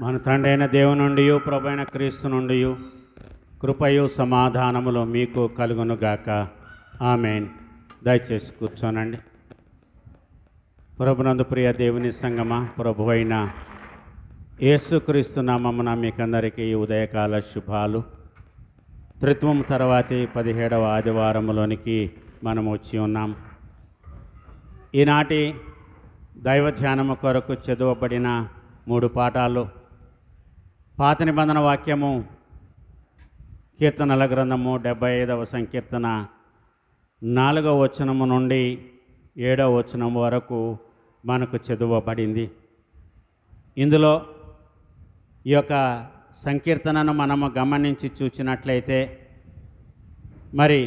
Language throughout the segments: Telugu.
మన తండ్రి అయిన దేవుని నుండి ప్రభు అయిన క్రీస్తు నుండి కృపయు సమాధానములు మీకు కలుగునుగాక. ఆమేన్. దయచేసి కూర్చోనండి. ప్రభునందు ప్రియ దేవుని సంగమా, ప్రభు అయిన యేసుక్రీస్తు నామమున మీకందరికీ ఉదయకాల శుభాలు. త్రిత్వం తర్వాతి 17వ ఆదివారములోనికి మనం వచ్చి ఉన్నాం. ఈనాటి దైవ ధ్యానము కొరకు చదువబడిన 3 పాఠాలు. పాత నిబంధన వాక్యము కీర్తనల గ్రంథము 75వ సంకీర్తన 4వ వచనము నుండి 7వ వచనం వరకు మనకు చదువబడింది. ఇందులో ఈ యొక్క సంకీర్తనను మనము గమనించి చూచినట్లయితే మరి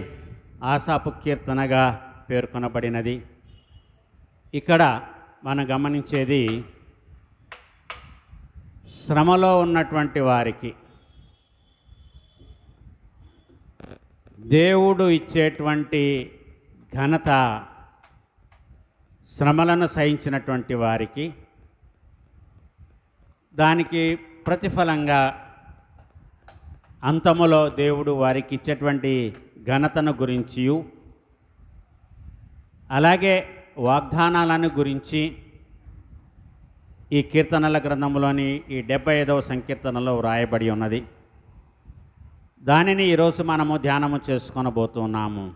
ఆసాపు కీర్తనగా పేర్కొనబడినది. ఇక్కడ మనం గమనించేది శ్రమలో ఉన్నటువంటి వారికి దేవుడు ఇచ్చేటువంటి ఘనత, శ్రమలను సహించినటువంటి వారికి దానికి ప్రతిఫలంగా అంతములో దేవుడు వారికి ఇచ్చేటువంటి ఘనతను గురించి, అలాగే వాగ్దానాలను గురించి ఈ కీర్తనల గ్రంథంలోని ఈ 75వ సంకీర్తనలో వ్రాయబడి ఉన్నది. దానిని ఈరోజు మనము ధ్యానము చేసుకొనబోతున్నాము.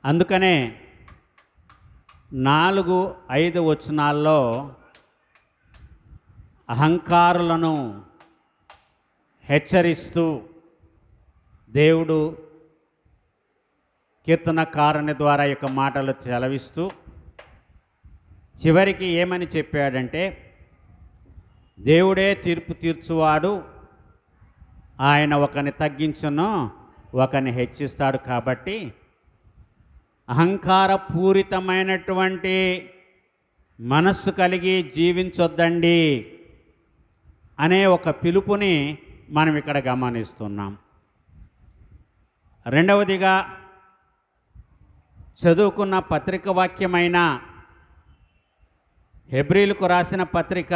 అందుకనే 4-5 వచనాల్లో అహంకారులను హెచ్చరిస్తూ దేవుడు కీర్తనకారుని ద్వారా యొక్క మాటలు చెలవిస్తూ చివరికి ఏమని చెప్పాడంటే, దేవుడే తీర్పు తీర్చువాడు, ఆయన ఒకని తగ్గించును ఒకని హెచ్చిస్తాడు. కాబట్టి అహంకారపూరితమైనటువంటి మనస్సు కలిగి జీవించొద్దండి అనే ఒక పిలుపుని మనం ఇక్కడ గమనిస్తున్నాం. రెండవదిగా చదువుకున్న పత్రిక వాక్యమైన హెబ్రీలకు రాసిన పత్రిక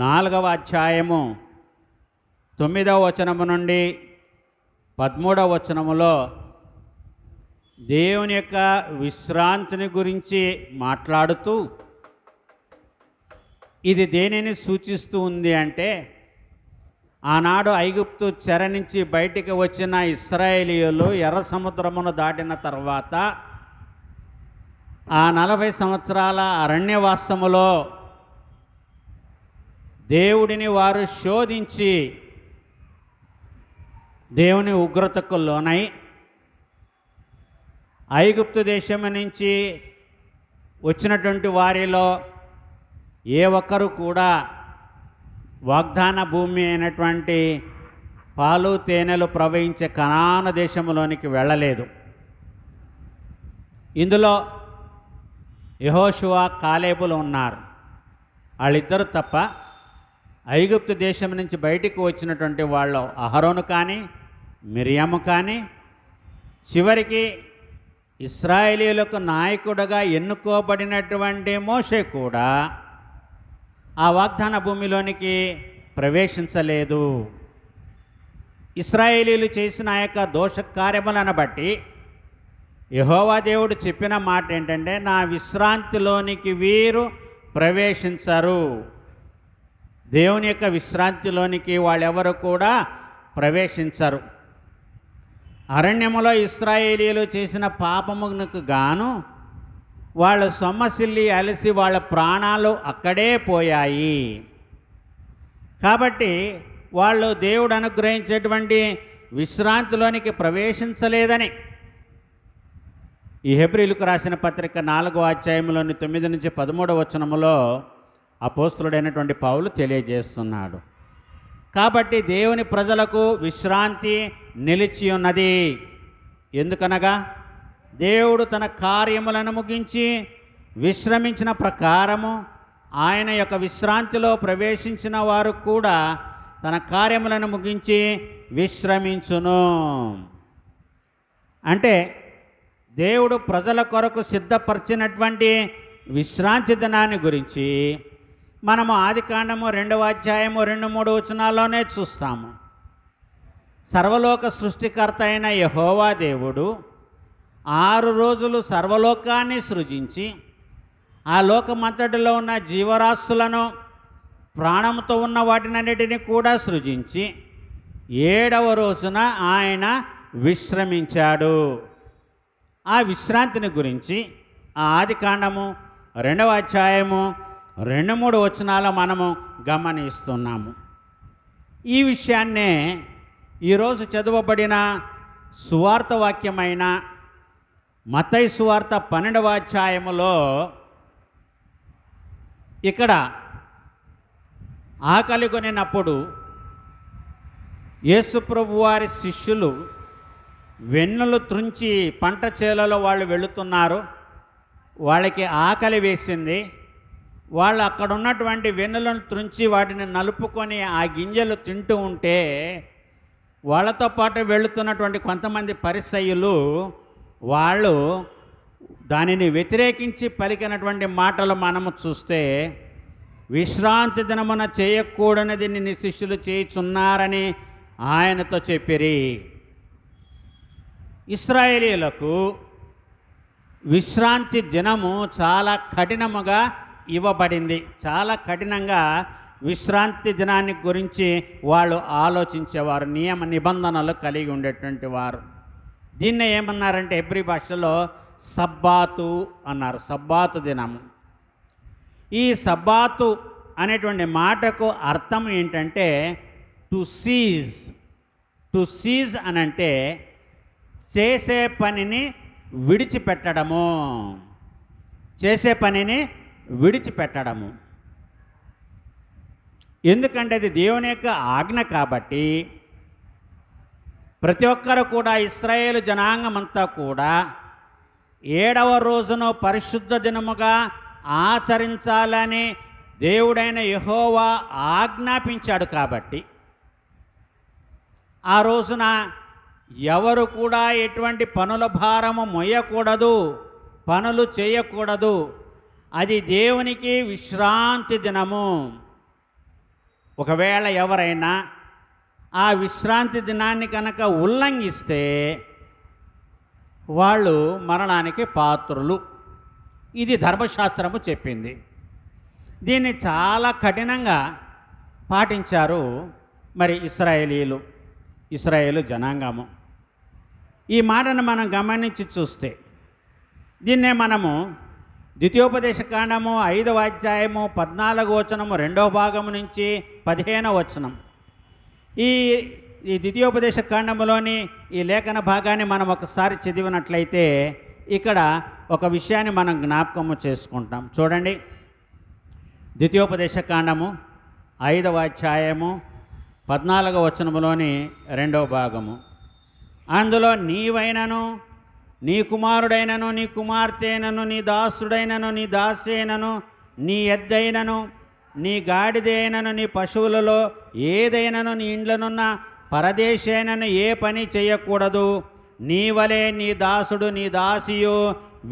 4వ అధ్యాయము 9వ వచనము నుండి 13వ వచనములో దేవుని యొక్క విశ్రాంతిని గురించి మాట్లాడుతూ ఇది దేనిని సూచిస్తూ ఉంది అంటే, ఆనాడు ఐగుప్తు చెర నుంచి బయటికి వచ్చిన ఇశ్రాయేలీయులు ఎర్ర సముద్రమును దాటిన తర్వాత ఆ 40 సంవత్సరాల అరణ్యవాసములో దేవుడిని వారు శోధించి దేవుని ఉగ్రతకు లోనై ఐగుప్తు దేశం నుంచి వచ్చినటువంటి వారిలో ఏ ఒక్కరు కూడా వాగ్దాన భూమి అయినటువంటి పాలు తేనెలు ప్రవహించే కనాను దేశంలోనికి వెళ్ళలేదు. ఇందులో యెహోషువ, కాలేబులు ఉన్నారు. వాళ్ళిద్దరు తప్ప ఐగుప్తు దేశం నుంచి బయటికి వచ్చినటువంటి వాళ్ళు అహరోను కానీ మిరియాము కానీ, చివరికి ఇశ్రాయేలీయులకు నాయకుడుగా ఎన్నుకోబడినటువంటి మోషే కూడా ఆ వాగ్దాన భూమిలోనికి ప్రవేశించలేదు. ఇశ్రాయేలీయులు చేసిన ఆ యొక్క దోష కార్యములను బట్టి యెహోవా దేవుడు చెప్పిన మాట ఏంటంటే, నా విశ్రాంతిలోనికి వీరు ప్రవేశించరు. దేవుని యొక్క విశ్రాంతిలోనికి వాళ్ళెవరు కూడా ప్రవేశించరు. అరణ్యములో ఇశ్రాయేలీయులు చేసిన పాపమునకు గాను వాళ్ళు సొమ్మసిల్లి అలసి వాళ్ళ ప్రాణాలు అక్కడే పోయాయి. కాబట్టి వాళ్ళు దేవుడు అనుగ్రహించేటువంటి విశ్రాంతిలోనికి ప్రవేశించలేదని ఈ హెబ్రీలకు రాసిన పత్రిక 4వ అధ్యాయంలోని 9 నుంచి 13వ వచనములో అపోస్తలుడైనటువంటి పౌలు తెలియజేస్తున్నాడు. కాబట్టి దేవుని ప్రజలకు విశ్రాంతి నిలిచి ఉన్నది. ఎందుకనగా దేవుడు తన కార్యములను ముగించి విశ్రమించిన ప్రకారము ఆయన యొక్క విశ్రాంతిలో ప్రవేశించిన వారు కూడా తన కార్యములను ముగించి విశ్రమించును. అంటే దేవుడు ప్రజల కొరకు సిద్ధపరిచినటువంటి విశ్రాంతి దినాన్ని గురించి మనము ఆదికాండము 2వ అధ్యాయము 2-3 వచనాల్లోనే చూస్తాము. సర్వలోక సృష్టికర్త అయిన యెహోవా దేవుడు 6 రోజులు సర్వలోకాన్ని సృజించి ఆ లోకమంతటిలో ఉన్న జీవరాశులను ప్రాణంతో ఉన్న వాటినన్నిటినీ కూడా సృజించి 7వ రోజున ఆయన విశ్రమించాడు. ఆ విశ్రాంతిని గురించి ఆ ఆదికాండము 2వ అధ్యాయము 2-3 వచనాలు మనము గమనిస్తున్నాము. ఈ విషయాన్నే ఈరోజు చదవబడిన సువార్త వాక్యమైన మత్తయి సువార్త 12వ అధ్యాయములో ఇక్కడ ఆకలి కొనినప్పుడు యేసుప్రభు వారి శిష్యులు వెన్నులు త్రుంచి పంట చేలలో వాళ్ళు వెళుతున్నారు. వాళ్ళకి ఆకలి వేసింది. వాళ్ళు అక్కడ ఉన్నటువంటి వెన్నులను త్రుంచి వాటిని నలుపుకొని ఆ గింజలు తింటూ ఉంటే వాళ్ళతో పాటు వెళుతున్నటువంటి కొంతమంది పరిసయ్యులు వాళ్ళు దానిని వ్యతిరేకించి పలికినటువంటి మాటలు మనము చూస్తే, విశ్రాంతి దినమున చేయకూడనిది నీ శిష్యులు చేయుచున్నారని ఆయనతో చెప్పిరి. ఇశ్రాయేలీయులకు విశ్రాంతి దినము చాలా కఠినముగా ఇవ్వబడింది. చాలా కఠినంగా విశ్రాంతి దినాన్ని గురించి వాళ్ళు ఆలోచించేవారు, నియమ నిబంధనలు కలిగి ఉండేటువంటి వారు. దీన్నే ఏమన్నారంటే హెబ్రీ భాషలో సబ్బాతు అన్నారు, సబ్బాతు దినము. ఈ సబ్బాతు అనేటువంటి మాటకు అర్థం ఏంటంటే టు సీజ్. టు సీజ్ అనంటే చేసే పనిని విడిచిపెట్టడము, చేసే పనిని విడిచిపెట్టడము. ఎందుకంటే అది దేవుని యొక్క ఆజ్ఞ కాబట్టి ప్రతి ఒక్కరు కూడా ఇశ్రాయేలు జనాంగం అంతా కూడా 7వ రోజును పరిశుద్ధ దినముగా ఆచరించాలని దేవుడైన యెహోవా ఆజ్ఞాపించాడు. కాబట్టి ఆ రోజున ఎవరు కూడా ఎటువంటి పనుల భారము మోయకూడదు, పనులు చేయకూడదు. అది దేవునికి విశ్రాంతి దినము. ఒకవేళ ఎవరైనా ఆ విశ్రాంతి దినాన్ని కనుక ఉల్లంఘిస్తే వాళ్ళు మరణానికి పాత్రులు. ఇది ధర్మశాస్త్రము చెప్పింది. దీన్ని చాలా కఠినంగా పాటించారు మరి ఇశ్రాయేలు జనాంగము. ఈ మాటను మనం గమనించి చూస్తే దీన్నే మనము ద్వితీయోపదేశ కాండము 5వ అధ్యాయము 14వ వచనము 2వ భాగము నుంచి 15వ వచనం, ఈ ద్వితీయోపదేశ కాండములోని ఈ లేఖన భాగాన్ని మనం ఒకసారి చదివినట్లయితే ఇక్కడ ఒక విషయాన్ని మనం జ్ఞాపకము చేసుకుంటాం. చూడండి, ద్వితీయోపదేశ కాండము 5వ అధ్యాయము 14వ వచనములోని 2వ భాగము. అందులో నీవైనను నీ కుమారుడైనను నీ కుమార్తెనను నీ దాసుడైనను నీ దాసేనను నీ ఎద్దైనను నీ గాడిదైనను నీ పశువులలో ఏదైనను నీ ఇండ్లనున్న పరదేశైనను ఏ పని చేయకూడదు. నీ వలె నీ దాసుడు నీ దాసియు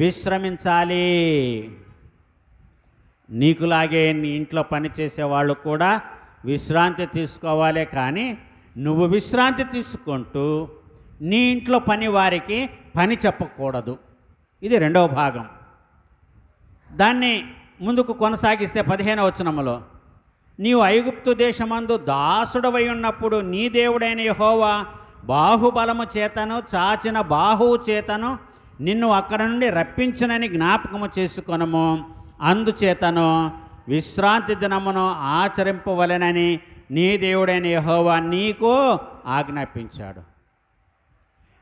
విశ్రమించాలి. నీకులాగే నీ ఇంట్లో పని చేసేవాళ్ళు కూడా విశ్రాంతి తీసుకోవాలి. కానీ నువ్వు విశ్రాంతి తీసుకుంటూ నీ ఇంట్లో పని వారికి పని చెప్పకూడదు. ఇది 2వ భాగం. దాన్ని ముందుకు కొనసాగిస్తే 15వ వచనములో, నీవు ఐగుప్తు దేశమందు దాసుడవై ఉన్నప్పుడు నీ దేవుడైన యెహోవా బాహుబలము చేతను చాచిన బాహువు చేతను నిన్ను అక్కడ నుండి రప్పించునని జ్ఞాపకము చేసుకొనుము. అందుచేతను విశ్రాంతి దినమును ఆచరింపవలెనని నీ దేవుడైన యెహోవా నీకు ఆజ్ఞాపించాడు.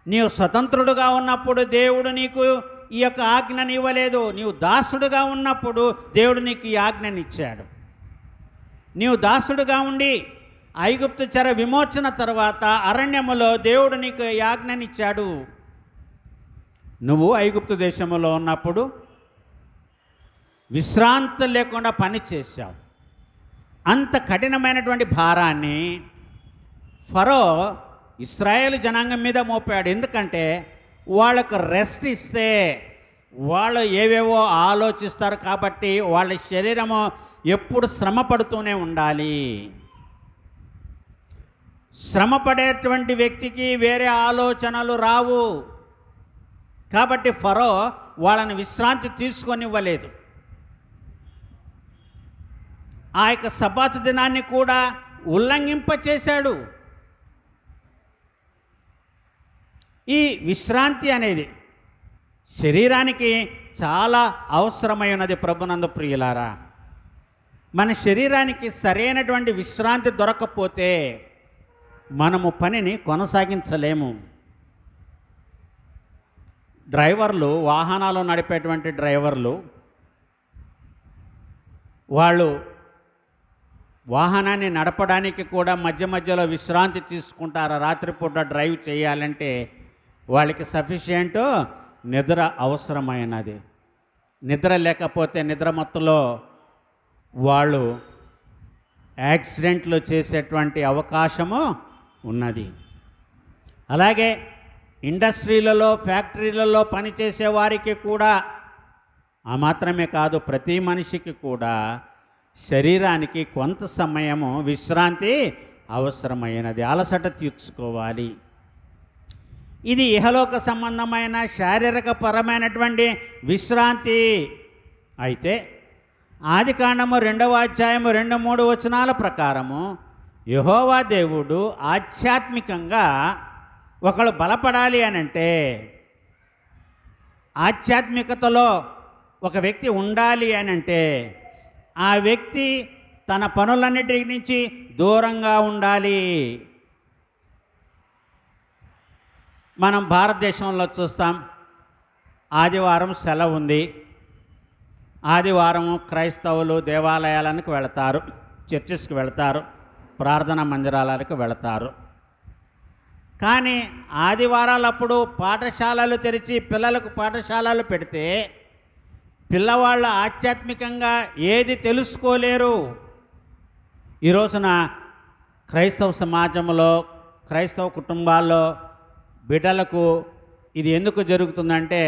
నీవు స్వతంత్రుడుగా ఉన్నప్పుడు దేవుడు నీకు ఈ యొక్క ఆజ్ఞని ఇవ్వలేదు. నీవు దాసుడుగా ఉన్నప్పుడు దేవుడు నీకు ఈ ఆజ్ఞనిచ్చాడు. నీవు దాసుడుగా ఉండి ఐగుప్తు చెర విమోచన తర్వాత అరణ్యములో దేవుడు నీకు ఈ ఆజ్ఞనిచ్చాడు. నువ్వు ఐగుప్తు దేశంలో ఉన్నప్పుడు విశ్రాంతి లేకుండా పని చేశావు. అంత కఠినమైనటువంటి భారాన్ని ఫరో ఇశ్రాయేలు జనాంగం మీద మోపాడు. ఎందుకంటే వాళ్ళకు రెస్ట్ ఇస్తే వాళ్ళు ఏవేవో ఆలోచిస్తారు కాబట్టి వాళ్ళ శరీరము ఎప్పుడు శ్రమ పడుతూనే ఉండాలి. శ్రమ పడేటువంటి వ్యక్తికి వేరే ఆలోచనలు రావు. కాబట్టి ఫరో వాళ్ళని విశ్రాంతి తీసుకొనివ్వలేదు. ఆ యొక్క సబ్బాతు దినాన్ని కూడా ఉల్లంఘింపచేశాడు. ఈ విశ్రాంతి అనేది శరీరానికి చాలా అవసరమైనది. ప్రభునందు ప్రియులారా, మన శరీరానికి సరైనటువంటి విశ్రాంతి దొరకకపోతే మనము పనిని కొనసాగించలేము. డ్రైవర్లు, వాహనాలు నడిపేటువంటి డ్రైవర్లు, వాళ్ళు వాహనాన్ని నడపడానికి కూడా మధ్య మధ్యలో విశ్రాంతి తీసుకుంటారు. రాత్రిపూట డ్రైవ్ చేయాలంటే వాళ్ళకి సఫిషియంట్ నిద్ర అవసరమైనది. నిద్ర లేకపోతే నిద్రమత్తులో వాళ్ళు యాక్సిడెంట్లు చేసేటువంటి అవకాశము ఉన్నది. అలాగే ఇండస్ట్రీలలో, ఫ్యాక్టరీలలో పనిచేసే వారికి కూడా ఆ మాత్రమే కాదు, ప్రతి మనిషికి కూడా శరీరానికి కొంత సమయము విశ్రాంతి అవసరమైనది. అలసట తీర్చుకోవాలి. ఇది ఇహలోక సంబంధమైన శారీరకపరమైనటువంటి విశ్రాంతి. అయితే ఆదికాండము 2వ అధ్యాయము 2-3 వచనాల ప్రకారము యెహోవా దేవుడు ఆధ్యాత్మికంగా ఒకళ్ళు బలపడాలి అనంటే, ఆధ్యాత్మికతలో ఒక వ్యక్తి ఉండాలి అనంటే ఆ వ్యక్తి తన పనులన్నిటి నుంచి దూరంగా ఉండాలి. మనం భారతదేశంలో చూస్తాం, ఆదివారం సెలవు ఉంది. ఆదివారం క్రైస్తవులు దేవాలయాలకు వెళతారు, చర్చెస్కి వెళతారు, ప్రార్థనా మందిరాలకు వెళతారు. కానీ ఆదివారాలప్పుడు పాఠశాలలు తెరిచి పిల్లలకు పాఠశాలలు పెడితే పిల్లవాళ్ళు ఆధ్యాత్మికంగా ఏది తెలుసుకోలేరు. ఈ రోజున క్రైస్తవ సమాజంలో, క్రైస్తవ కుటుంబాల్లో బిడ్డలకు ఇది ఎందుకు జరుగుతుందంటే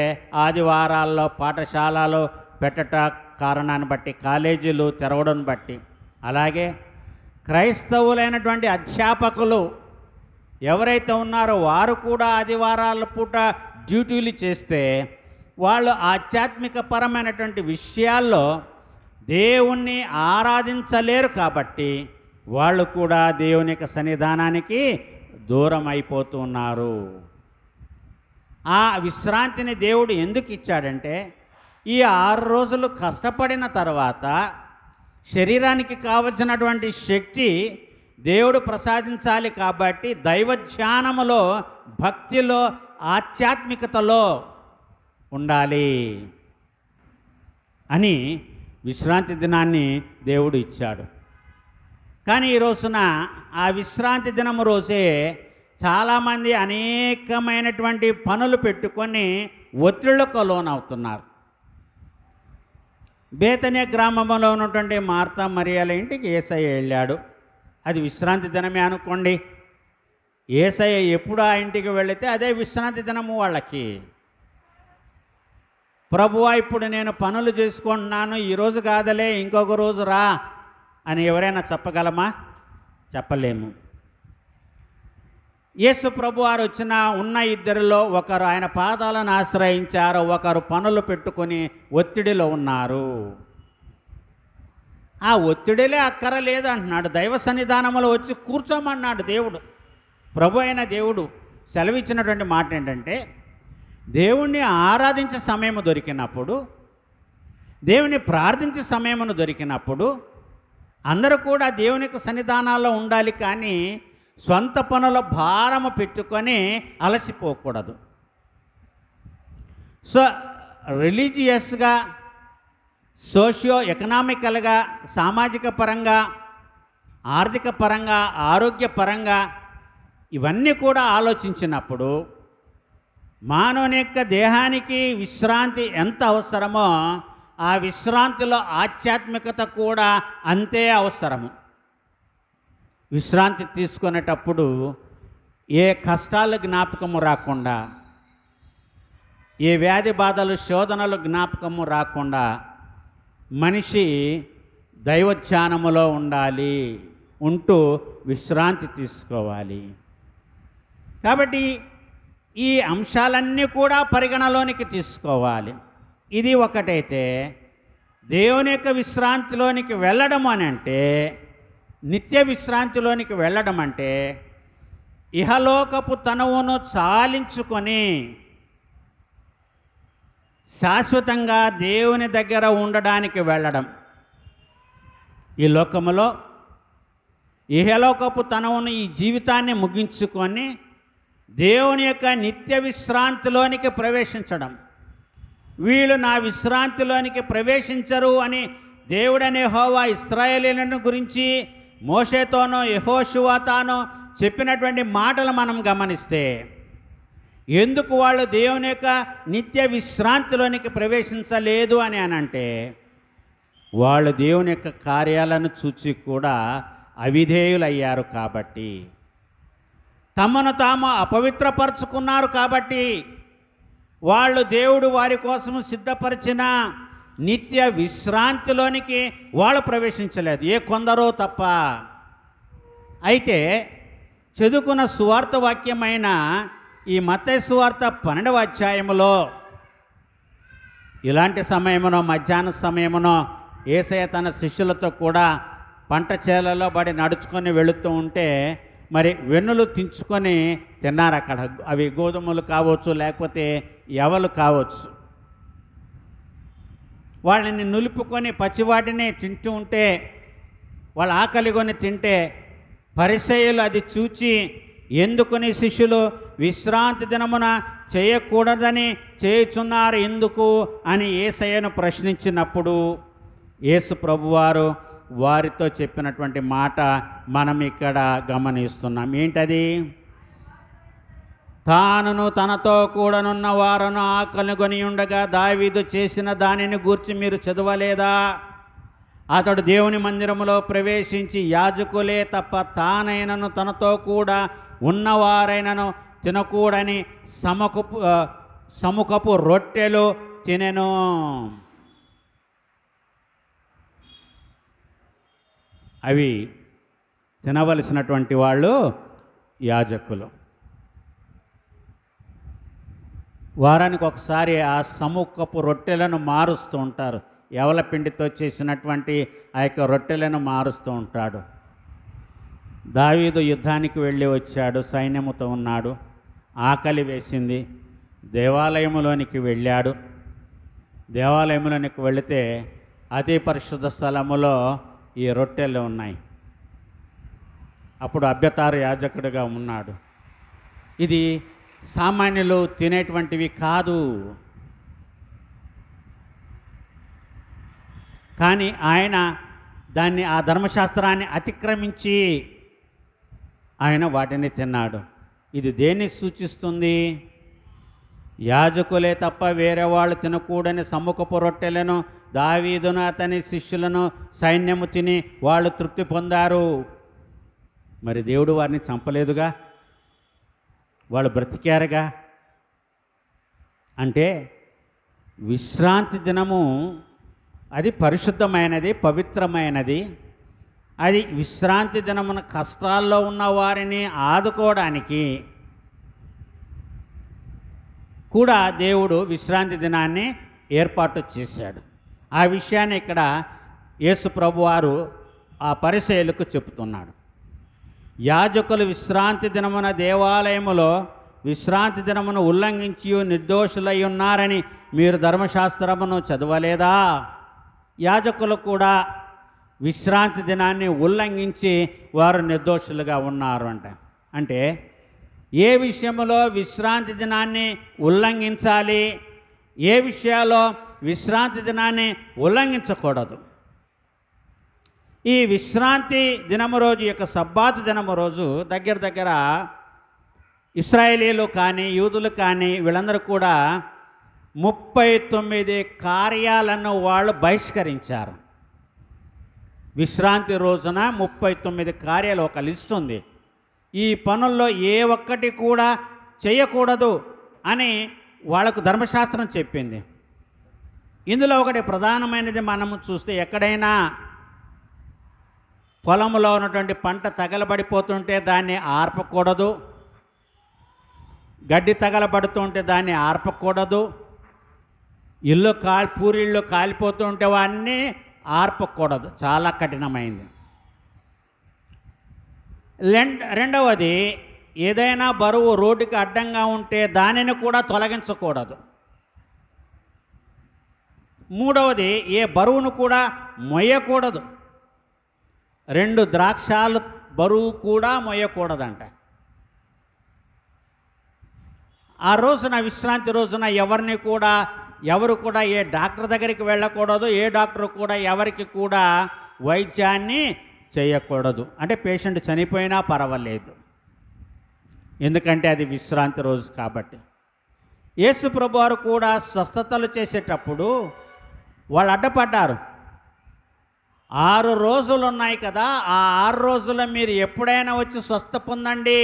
ఆదివారాల్లో పాఠశాలలు పెట్టట కారణాన్ని బట్టి, కాలేజీలు తెరవడం బట్టి. అలాగే క్రైస్తవులైనటువంటి అధ్యాపకులు ఎవరైతే ఉన్నారో వారు కూడా ఆదివారాల పూట డ్యూటీలు చేస్తే వాళ్ళు ఆధ్యాత్మిక పరమైనటువంటి విషయాల్లో దేవుణ్ణి ఆరాధించలేరు. కాబట్టి వాళ్ళు కూడా దేవుని యొక్క సన్నిధానానికి దూరం అయిపోతున్నారు. ఆ విశ్రాంతిని దేవుడు ఎందుకు ఇచ్చాడంటే, ఈ 6 రోజులు కష్టపడిన తర్వాత శరీరానికి కావలసినటువంటి శక్తి దేవుడు ప్రసాదించాలి. కాబట్టి దైవ ధ్యానములో, భక్తిలో, ఆధ్యాత్మికతలో ఉండాలి అని విశ్రాంతి దినాన్ని దేవుడు ఇచ్చాడు. కానీ ఈ రోజున ఆ విశ్రాంతి దినము రోజే చాలామంది అనేకమైనటువంటి పనులు పెట్టుకొని ఒత్తిళ్లకు లోనవుతున్నారు. బేతనియ గ్రామంలో ఉన్నటువంటి మార్తా మరియల ఇంటికి యేసయ్య వెళ్ళాడు. అది విశ్రాంతి దినమే అనుకోండి. యేసయ్య ఎప్పుడు ఆ ఇంటికి వెళితే అదే విశ్రాంతి దినము వాళ్ళకి. ప్రభువా, ఇప్పుడు నేను పనులు చేసుకుంటున్నాను, ఈరోజు కాదలే ఇంకొక రోజు రా అని ఎవరైనా చెప్పగలమా? చెప్పలేము. యేసు ప్రభు వారు వచ్చిన ఉన్న ఇద్దరిలో ఒకరు ఆయన పాదాలను ఆశ్రయించారు, ఒకరు పనులు పెట్టుకొని ఒత్తిడిలో ఉన్నారు. ఆ ఒత్తిడిలే అక్కరలేదు అంటున్నాడు. దైవ సన్నిధానంలో వచ్చి కూర్చోమన్నాడు దేవుడు. ప్రభు అయిన దేవుడు సెలవిచ్చినటువంటి మాట ఏంటంటే, దేవుణ్ణి ఆరాధించే సమయము దొరికినప్పుడు, దేవుని ప్రార్థించే సమయమును దొరికినప్పుడు అందరూ కూడా దేవునికి సన్నిధానాల్లో ఉండాలి. కానీ సొంత పనుల భారము పెట్టుకొని అలసిపోకూడదు. సో రిలీజియస్గా, సోషియో ఎకనామికల్గా, సామాజిక పరంగా, ఆర్థిక పరంగా, ఆరోగ్యపరంగా ఇవన్నీ కూడా ఆలోచించినప్పుడు మానవుని యొక్క దేహానికి విశ్రాంతి ఎంత అవసరమో ఆ విశ్రాంతిలో ఆధ్యాత్మికత కూడా అంతే అవసరము. విశ్రాంతి తీసుకునేటప్పుడు ఏ కష్టాలు జ్ఞాపకము రాకుండా, ఏ వ్యాధి బాధలు శోధనలు జ్ఞాపకము రాకుండా మనిషి దైవధ్యానములో ఉండాలి, ఉంటూ విశ్రాంతి తీసుకోవాలి. కాబట్టి ఈ అంశాలన్నీ కూడా పరిగణలోనికి తీసుకోవాలి. ఇది ఒకటైతే దేవుని యొక్క విశ్రాంతిలోనికి వెళ్ళడం అని అంటే, నిత్య విశ్రాంతిలోనికి వెళ్ళడం అంటే ఇహలోకపు తనువును చాలించుకొని శాశ్వతంగా దేవుని దగ్గర ఉండడానికి వెళ్ళడం. ఈ లోకములో ఇహలోకపు తనువును, ఈ జీవితాన్ని ముగించుకొని దేవుని యొక్క నిత్య విశ్రాంతిలోనికి ప్రవేశించడం. వీళ్ళు నా విశ్రాంతిలోనికి ప్రవేశించరు అని దేవుడనే యెహోవా ఇశ్రాయేలీయులను గురించి మోషేతోనో యెహోషువతోనో చెప్పినటువంటి మాటలు మనం గమనిస్తే, ఎందుకు వాళ్ళు దేవుని యొక్క నిత్య విశ్రాంతిలోనికి ప్రవేశించలేదు అని అంటే, వాళ్ళు దేవుని యొక్క కార్యాలను చూచి కూడా అవిధేయులయ్యారు కాబట్టి, తమను తాము అపవిత్రపరుచుకున్నారు కాబట్టి, వాళ్ళు దేవుడు వారి కోసము సిద్ధపరిచిన నిత్య విశ్రాంతిలోనికి వాళ్ళు ప్రవేశించలేదు, ఏ కొందరో తప్ప. అయితే చదువుకున్న సువార్త వాక్యమైన ఈ మత్తయి సువార్త 12వ అధ్యాయములో ఇలాంటి సమయమునో, మధ్యాహ్న సమయమునో యేసయ్య తన శిష్యులతో కూడా పంట చేలలో పడి నడుచుకొని వెళుతూ ఉంటే మరి వెన్నులు తించుకొని తిన్నారు అక్కడ. అవి గోధుమలు కావచ్చు, లేకపోతే ఎవలు కావచ్చు. వాళ్ళని నులుపుకొని పచ్చివాటిని తింటూ ఉంటే, వాళ్ళ ఆకలిగొని తింటే పరిసయ్యులు అది చూచి, ఎందుకుని శిష్యులు విశ్రాంతి దినమున చేయకూడదని చేయుచున్నారు ఎందుకు అని యేసయ్యను ప్రశ్నించినప్పుడు యేసు ప్రభువారు వారితో చెప్పినటువంటి మాట మనం ఇక్కడ గమనిస్తున్నాం. ఏంటది? తానును తనతో కూడనున్న వారును ఆకలిగొని ఉండగా దావీదు చేసిన దానిని గూర్చి మీరు చదవలేదా? అతడు దేవుని మందిరములో ప్రవేశించి యాజకులే తప్ప తానైనను తనతో కూడా ఉన్నవారైనను తినకూడని సముఖపు రొట్టెలు తినెను. అవి తినవలసినటువంటి వాళ్ళు యాజకులు. వారానికి ఒకసారి ఆ సముఖపు రొట్టెలను మారుస్తూ ఉంటారు. యవల పిండితో చేసినటువంటి ఆ యొక్క రొట్టెలను మారుస్తూ ఉంటాడు. దావీదు యుద్ధానికి వెళ్ళి వచ్చాడు, సైన్యముతో ఉన్నాడు, ఆకలి వేసింది, దేవాలయములోనికి వెళ్ళాడు. దేవాలయంలోనికి వెళితే అతి పరిశుద్ధ స్థలములో ఈ రొట్టెలు ఉన్నాయి. అప్పుడు అబ్యాతారు యాజకుడిగా ఉన్నాడు. ఇది సామాన్యులు తినేటువంటివి కాదు, కానీ ఆయన దాన్ని, ఆ ధర్మశాస్త్రాన్ని అతిక్రమించి ఆయన వాటిని తిన్నాడు. ఇది దేన్ని సూచిస్తుంది? యాజకులే తప్ప వేరే వాళ్ళు తినకూడని సముఖపు రొట్టెలను దావీదును అతని శిష్యులను సైన్యము తిని వాళ్ళు తృప్తి పొందారు. మరి దేవుడు వారిని చంపలేదుగా, వాళ్ళు బ్రతికారుగా. అంటే విశ్రాంతి దినము అది పరిశుద్ధమైనది, పవిత్రమైనది. అది విశ్రాంతి దినమున కష్టాల్లో ఉన్న వారిని ఆదుకోవడానికి కూడా దేవుడు విశ్రాంతి దినాన్ని ఏర్పాటు చేశాడు. ఆ విషయాన్ని ఇక్కడ యేసు ప్రభువారు ఆ పరిసయ్యులకు చెప్తున్నాడు. యాజకులు విశ్రాంతి దినమున దేవాలయములో విశ్రాంతి దినమును ఉల్లంఘించి నిర్దోషులై ఉన్నారని మీరు ధర్మశాస్త్రమును చదవలేదా? యాజకులు కూడా విశ్రాంతి దినాన్ని ఉల్లంఘించి వారు నిర్దోషులుగా ఉన్నారు అంటే ఏ విషయంలో విశ్రాంతి దినాన్ని ఉల్లంఘించాలి, ఏ విషయాల్లో విశ్రాంతి దినాన్ని ఉల్లంఘించకూడదు. ఈ విశ్రాంతి దినము రోజు యొక్క సబ్బాతు దినము రోజు దగ్గర ఇశ్రాయేలీలు కానీ యూదులు కానీ వీళ్ళందరూ కూడా 39 కార్యాలను వాళ్ళు బహిష్కరించారు. విశ్రాంతి రోజున 39 కార్యాలు, ఒక లిస్ట్ ఉంది. ఈ పనుల్లో ఏ ఒక్కటి కూడా చేయకూడదు అని వాళ్ళకు ధర్మశాస్త్రం చెప్పింది. ఇందులో ఒకటి ప్రధానమైనది మనము చూస్తే, ఎక్కడైనా పొలంలో ఉన్నటువంటి పంట తగలబడిపోతుంటే దాన్ని ఆర్పకూడదు, గడ్డి తగలబడుతుంటే దాన్ని ఆర్పకూడదు, పూరిళ్ళు కాలిపోతూ ఉంటే వాడిని ఆర్పకూడదు. చాలా కఠినమైంది. రెండవది, ఏదైనా బరువు రోడ్డుకి అడ్డంగా ఉంటే దానిని కూడా తొలగించకూడదు. మూడవది, ఏ బరువును కూడా మొయ్యకూడదు. 2 ద్రాక్షాలు బరువు కూడా మొయ్యకూడదంట. ఆ రోజున, విశ్రాంతి రోజున ఎవరు కూడా ఏ డాక్టర్ దగ్గరికి వెళ్ళకూడదు, ఏ డాక్టర్ కూడా ఎవరికి కూడా వైద్యాన్ని చేయకూడదు. అంటే పేషెంట్ చనిపోయినా పర్వాలేదు, ఎందుకంటే అది విశ్రాంతి రోజు కాబట్టి. యేసు ప్రభువారు కూడా స్వస్థతలు చేసేటప్పుడు వాళ్ళు అడ్డపడ్డారు. 6 రోజులు ఉన్నాయి కదా, ఆ 6 రోజుల్లో మీరు ఎప్పుడైనా వచ్చి స్వస్థ పొందండి,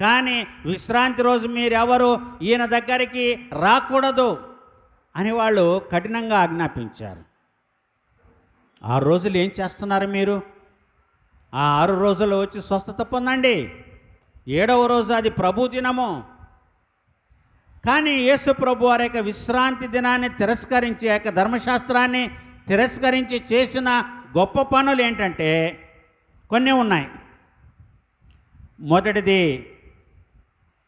కానీ విశ్రాంతి రోజు మీరెవరు ఈయన దగ్గరికి రాకూడదు అని వాళ్ళు కఠినంగా ఆజ్ఞాపించారు. 6 రోజులు ఏం చేస్తున్నారు మీరు? ఆ 6 రోజులు వచ్చి స్వస్థత పొందండి. 7వ రోజు అది ప్రభు దినము. కానీ యేసు ప్రభు వారి యొక్క విశ్రాంతి దినాన్ని తిరస్కరించి, ఆ యొక్క ధర్మశాస్త్రాన్ని తిరస్కరించి చేసిన గొప్ప పనులు ఏంటంటే కొన్ని ఉన్నాయి. మొదటిది,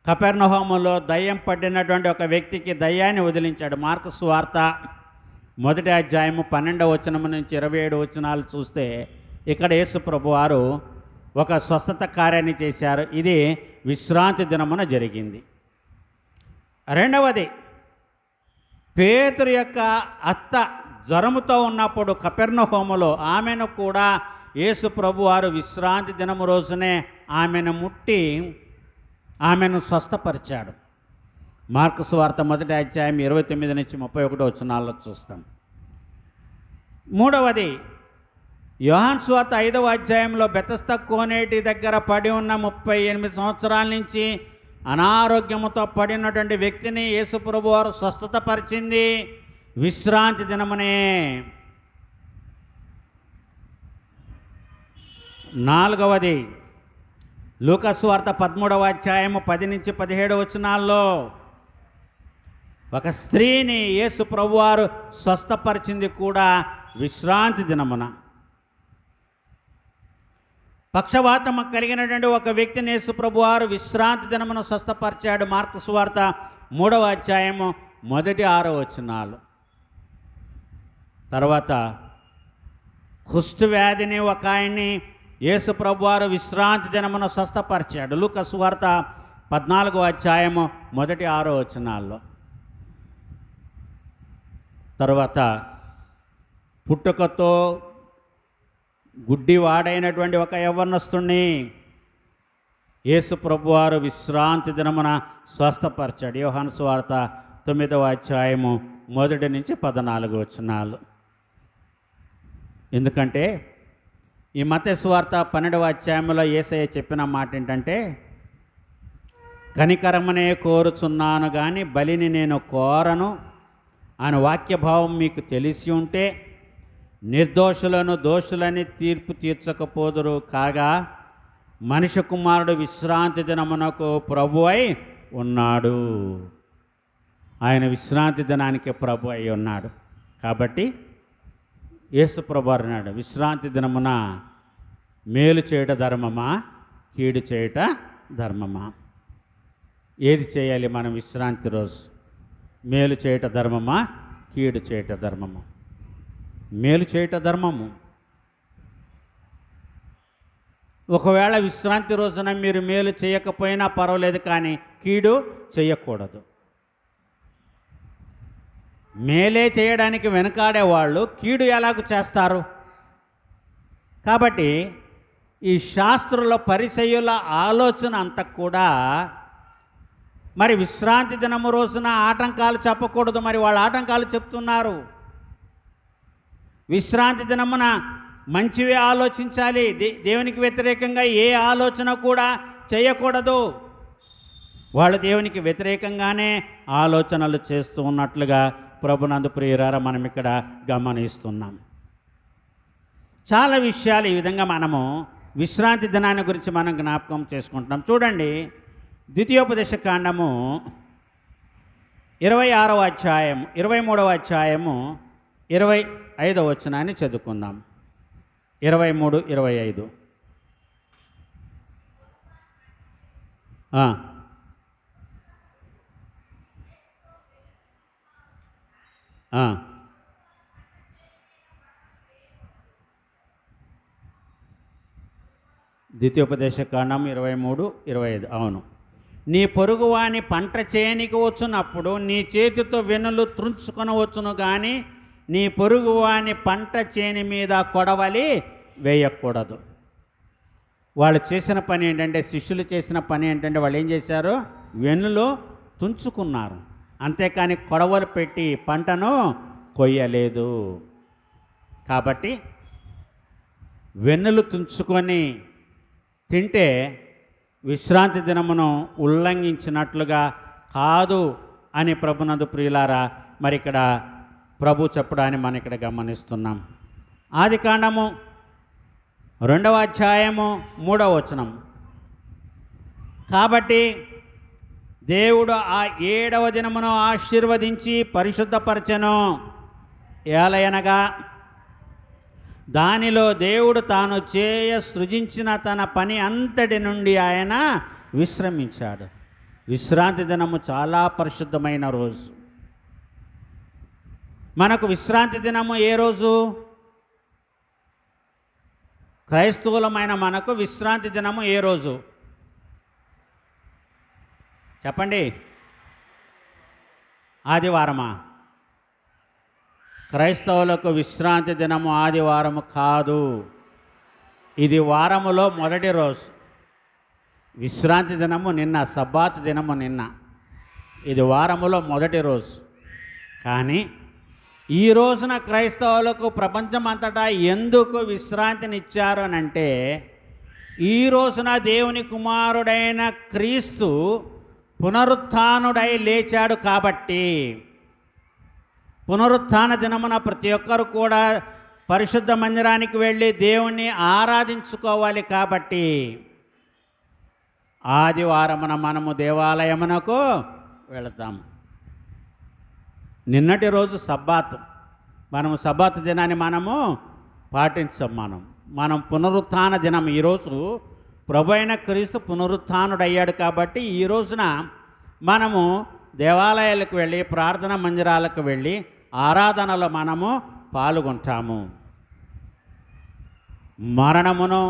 కపెర్నహూములో దయ్యం పట్టినటువంటి ఒక వ్యక్తికి దయ్యాన్ని వదిలించాడు. మార్కు సువార్త 1వ అధ్యాయము 12వ వచనం నుంచి 27 వచనాలు చూస్తే, ఇక్కడ యేసు ప్రభు వారు ఒక స్వస్థత కార్యాన్ని చేశారు. ఇది విశ్రాంతి దినమున జరిగింది. రెండవది, పేతురు యొక్క అత్త జ్వరముతో ఉన్నప్పుడు కపెర్నహూములో ఆమెను కూడా యేసు ప్రభు వారు విశ్రాంతి దినము రోజునే ఆమెను ముట్టి ఆమెను స్వస్థపరిచాడు. మార్కు సువార్త 1వ అధ్యాయం 29 నుంచి 31 వచనాల్లో చూస్తాం. మూడవది, యోహాను సువార్త 5వ అధ్యాయంలో బెతస్దా కోనేటి దగ్గర పడి ఉన్న 38 సంవత్సరాల నుంచి అనారోగ్యముతో పడినటువంటి వ్యక్తిని యేసు ప్రభు వారు స్వస్థత పరిచింది విశ్రాంతి దినమునే. నాలుగవది, లూకా సువార్త 13వ అధ్యాయము 10 నుంచి 17 వచనాల్లో ఒక స్త్రీని యేసు ప్రభువారు స్వస్థపరిచింది కూడా విశ్రాంతి దినమున. పక్షవాతం కలిగినటువంటి ఒక వ్యక్తిని యేసు ప్రభువారు విశ్రాంతి దినమున స్వస్థపరిచాడు. మార్కు సువార్త 3వ అధ్యాయము 1-6 వచనాలు. తర్వాత కుష్టు వ్యాధిని ఒక ఆయన్ని యేసు ప్రభువారు విశ్రాంతి దినమున స్వస్థపరిచాడు. లూకా సువార్త 14వ అధ్యాయము 1-6 వచనాల్లో. తర్వాత పుట్టుకతో గుడ్డివాడైనటువంటి ఒక యవ్వనస్తుణ్ణి యేసు ప్రభువారు విశ్రాంతి దినమున స్వస్థపరిచాడు. యోహాను సువార్త 9వ అధ్యాయము 1 నుంచి 14 వచనాలు. ఎందుకంటే ఈ మత్తయి సువార్త 12వ అధ్యాయంలో యేసయ్య చెప్పిన మాట ఏంటంటే, కనికరమనే కోరుచున్నాను కానీ బలిని నేను కోరను అని వాక్యభావం మీకు తెలిసి ఉంటే నిర్దోషులను దోషులని తీర్పు తీర్చకపోదురు. కాగా మనిషి కుమారుడు విశ్రాంతి దినమునకు ప్రభు అయి ఉన్నాడు. ఆయన విశ్రాంతి దినానికి ప్రభు అయి ఉన్నాడు. కాబట్టి యేసు ప్రభు అన్నాడు, విశ్రాంతి దినమున మేలు చేయుట ధర్మమా, కీడు చేయుట ధర్మమా? ఏది చేయాలి మనం విశ్రాంతి రోజు? మేలు చేయుట ధర్మమా, కీడు చేయుట ధర్మమా? మేలు చేయుట ధర్మము. ఒకవేళ విశ్రాంతి రోజున మీరు మేలు చేయకపోయినా పర్వాలేదు, కానీ కీడు చేయకూడదు. మేలే చేయడానికి వెనకాడేవాళ్ళు కీడు ఎలాగూ చేస్తారు? కాబట్టి ఈ శాస్త్రుల పరిసయ్యుల ఆలోచన అంతా కూడా మరి విశ్రాంతి దినము రోజున ఆటంకాలు చెప్పకూడదు. మరి వాళ్ళు ఆటంకాలు చెప్తున్నారు. విశ్రాంతి దినమున మంచివే ఆలోచించాలి, దేవునికి వ్యతిరేకంగా ఏ ఆలోచన కూడా చేయకూడదు. వాళ్ళు దేవునికి వ్యతిరేకంగానే ఆలోచనలు చేస్తూ ఉన్నట్లుగా ప్రభునందు ప్రియులారా మనం ఇక్కడ గమనిస్తున్నాం. చాలా విషయాలు ఈ విధంగా మనము విశ్రాంతి దినాన్ని గురించి మనం జ్ఞాపకం చేసుకుంటున్నాం. చూడండి, ద్వితీయోపదేశ కాండము 26వ అధ్యాయం 23వ అధ్యాయము 25వ వచనాన్ని చదువుకుందాం. 23, 25. ద్వితీయోపదేశ కాండం 23, 25. అవును. నీ పొరుగువాని పంట చేయనికి వచ్చునప్పుడు నీ చేతితో వెన్నులు త్రుంచుకొనవచ్చును, కానీ నీ పొరుగువాని పంట చేని మీద కొడవలి వేయకూడదు. వాళ్ళు చేసిన పని ఏంటంటే, శిష్యులు చేసిన పని ఏంటంటే, వాళ్ళు ఏం చేశారు? వెన్నులు తుంచుకున్నారు, అంతేకాని కొడవలు పెట్టి పంటను కొయ్యలేదు. కాబట్టి వెన్నులు తుంచుకొని తింటే విశ్రాంతి దినమును ఉల్లంఘించినట్లుగా కాదు అని ప్రభునందు ప్రియులారా మరి ఇక్కడ ప్రభు చెప్పడాన్ని మనం ఇక్కడ గమనిస్తున్నాం. ఆదికాండము 2వ అధ్యాయము 3వ వచనం. కాబట్టి దేవుడు ఆ 7వ దినమును ఆశీర్వదించి పరిశుద్ధపరచెను. ఏలయనగా దానిలో దేవుడు తాను సృజించిన తన పని అంతటి నుండి ఆయన విశ్రమించాడు. విశ్రాంతి దినము చాలా పరిశుద్ధమైన రోజు. మనకు విశ్రాంతి దినము ఏ రోజు? క్రైస్తవులమైన మనకు విశ్రాంతి దినము ఏ రోజు చెప్పండి? ఆదివారమా? క్రైస్తవులకు విశ్రాంతి దినము ఆదివారము కాదు, ఇది వారములో మొదటి రోజు. విశ్రాంతి దినము నిన్న, సబ్బాతు దినము నిన్న, ఇది వారములో మొదటి రోజు. కానీ ఈ రోజున క్రైస్తవులకు ప్రపంచమంతటా ఎందుకు విశ్రాంతినిచ్చారు అని అంటే, ఈ రోజున దేవుని కుమారుడైన క్రీస్తు పునరుత్థానుడై లేచాడు కాబట్టి. పునరుత్థాన దినమున ప్రతి ఒక్కరు కూడా పరిశుద్ధ మందిరానికి వెళ్ళి దేవుణ్ణి ఆరాధించుకోవాలి. కాబట్టి ఆదివారమున మనము దేవాలయమునకు వెళతాం. నిన్నటి రోజు సబ్బాతు, మనము సబ్బాతు దినాన్ని మనము పాటించాం. మనం పునరుత్థాన దినం. ఈరోజు ప్రభు అయిన క్రీస్తు పునరుత్థానుడయ్యాడు కాబట్టి ఈ రోజున మనము దేవాలయాలకు వెళ్ళి, ప్రార్థనా మందిరాలకు వెళ్ళి ఆరాధనలో మనము పాల్గొంటాము. మరణమును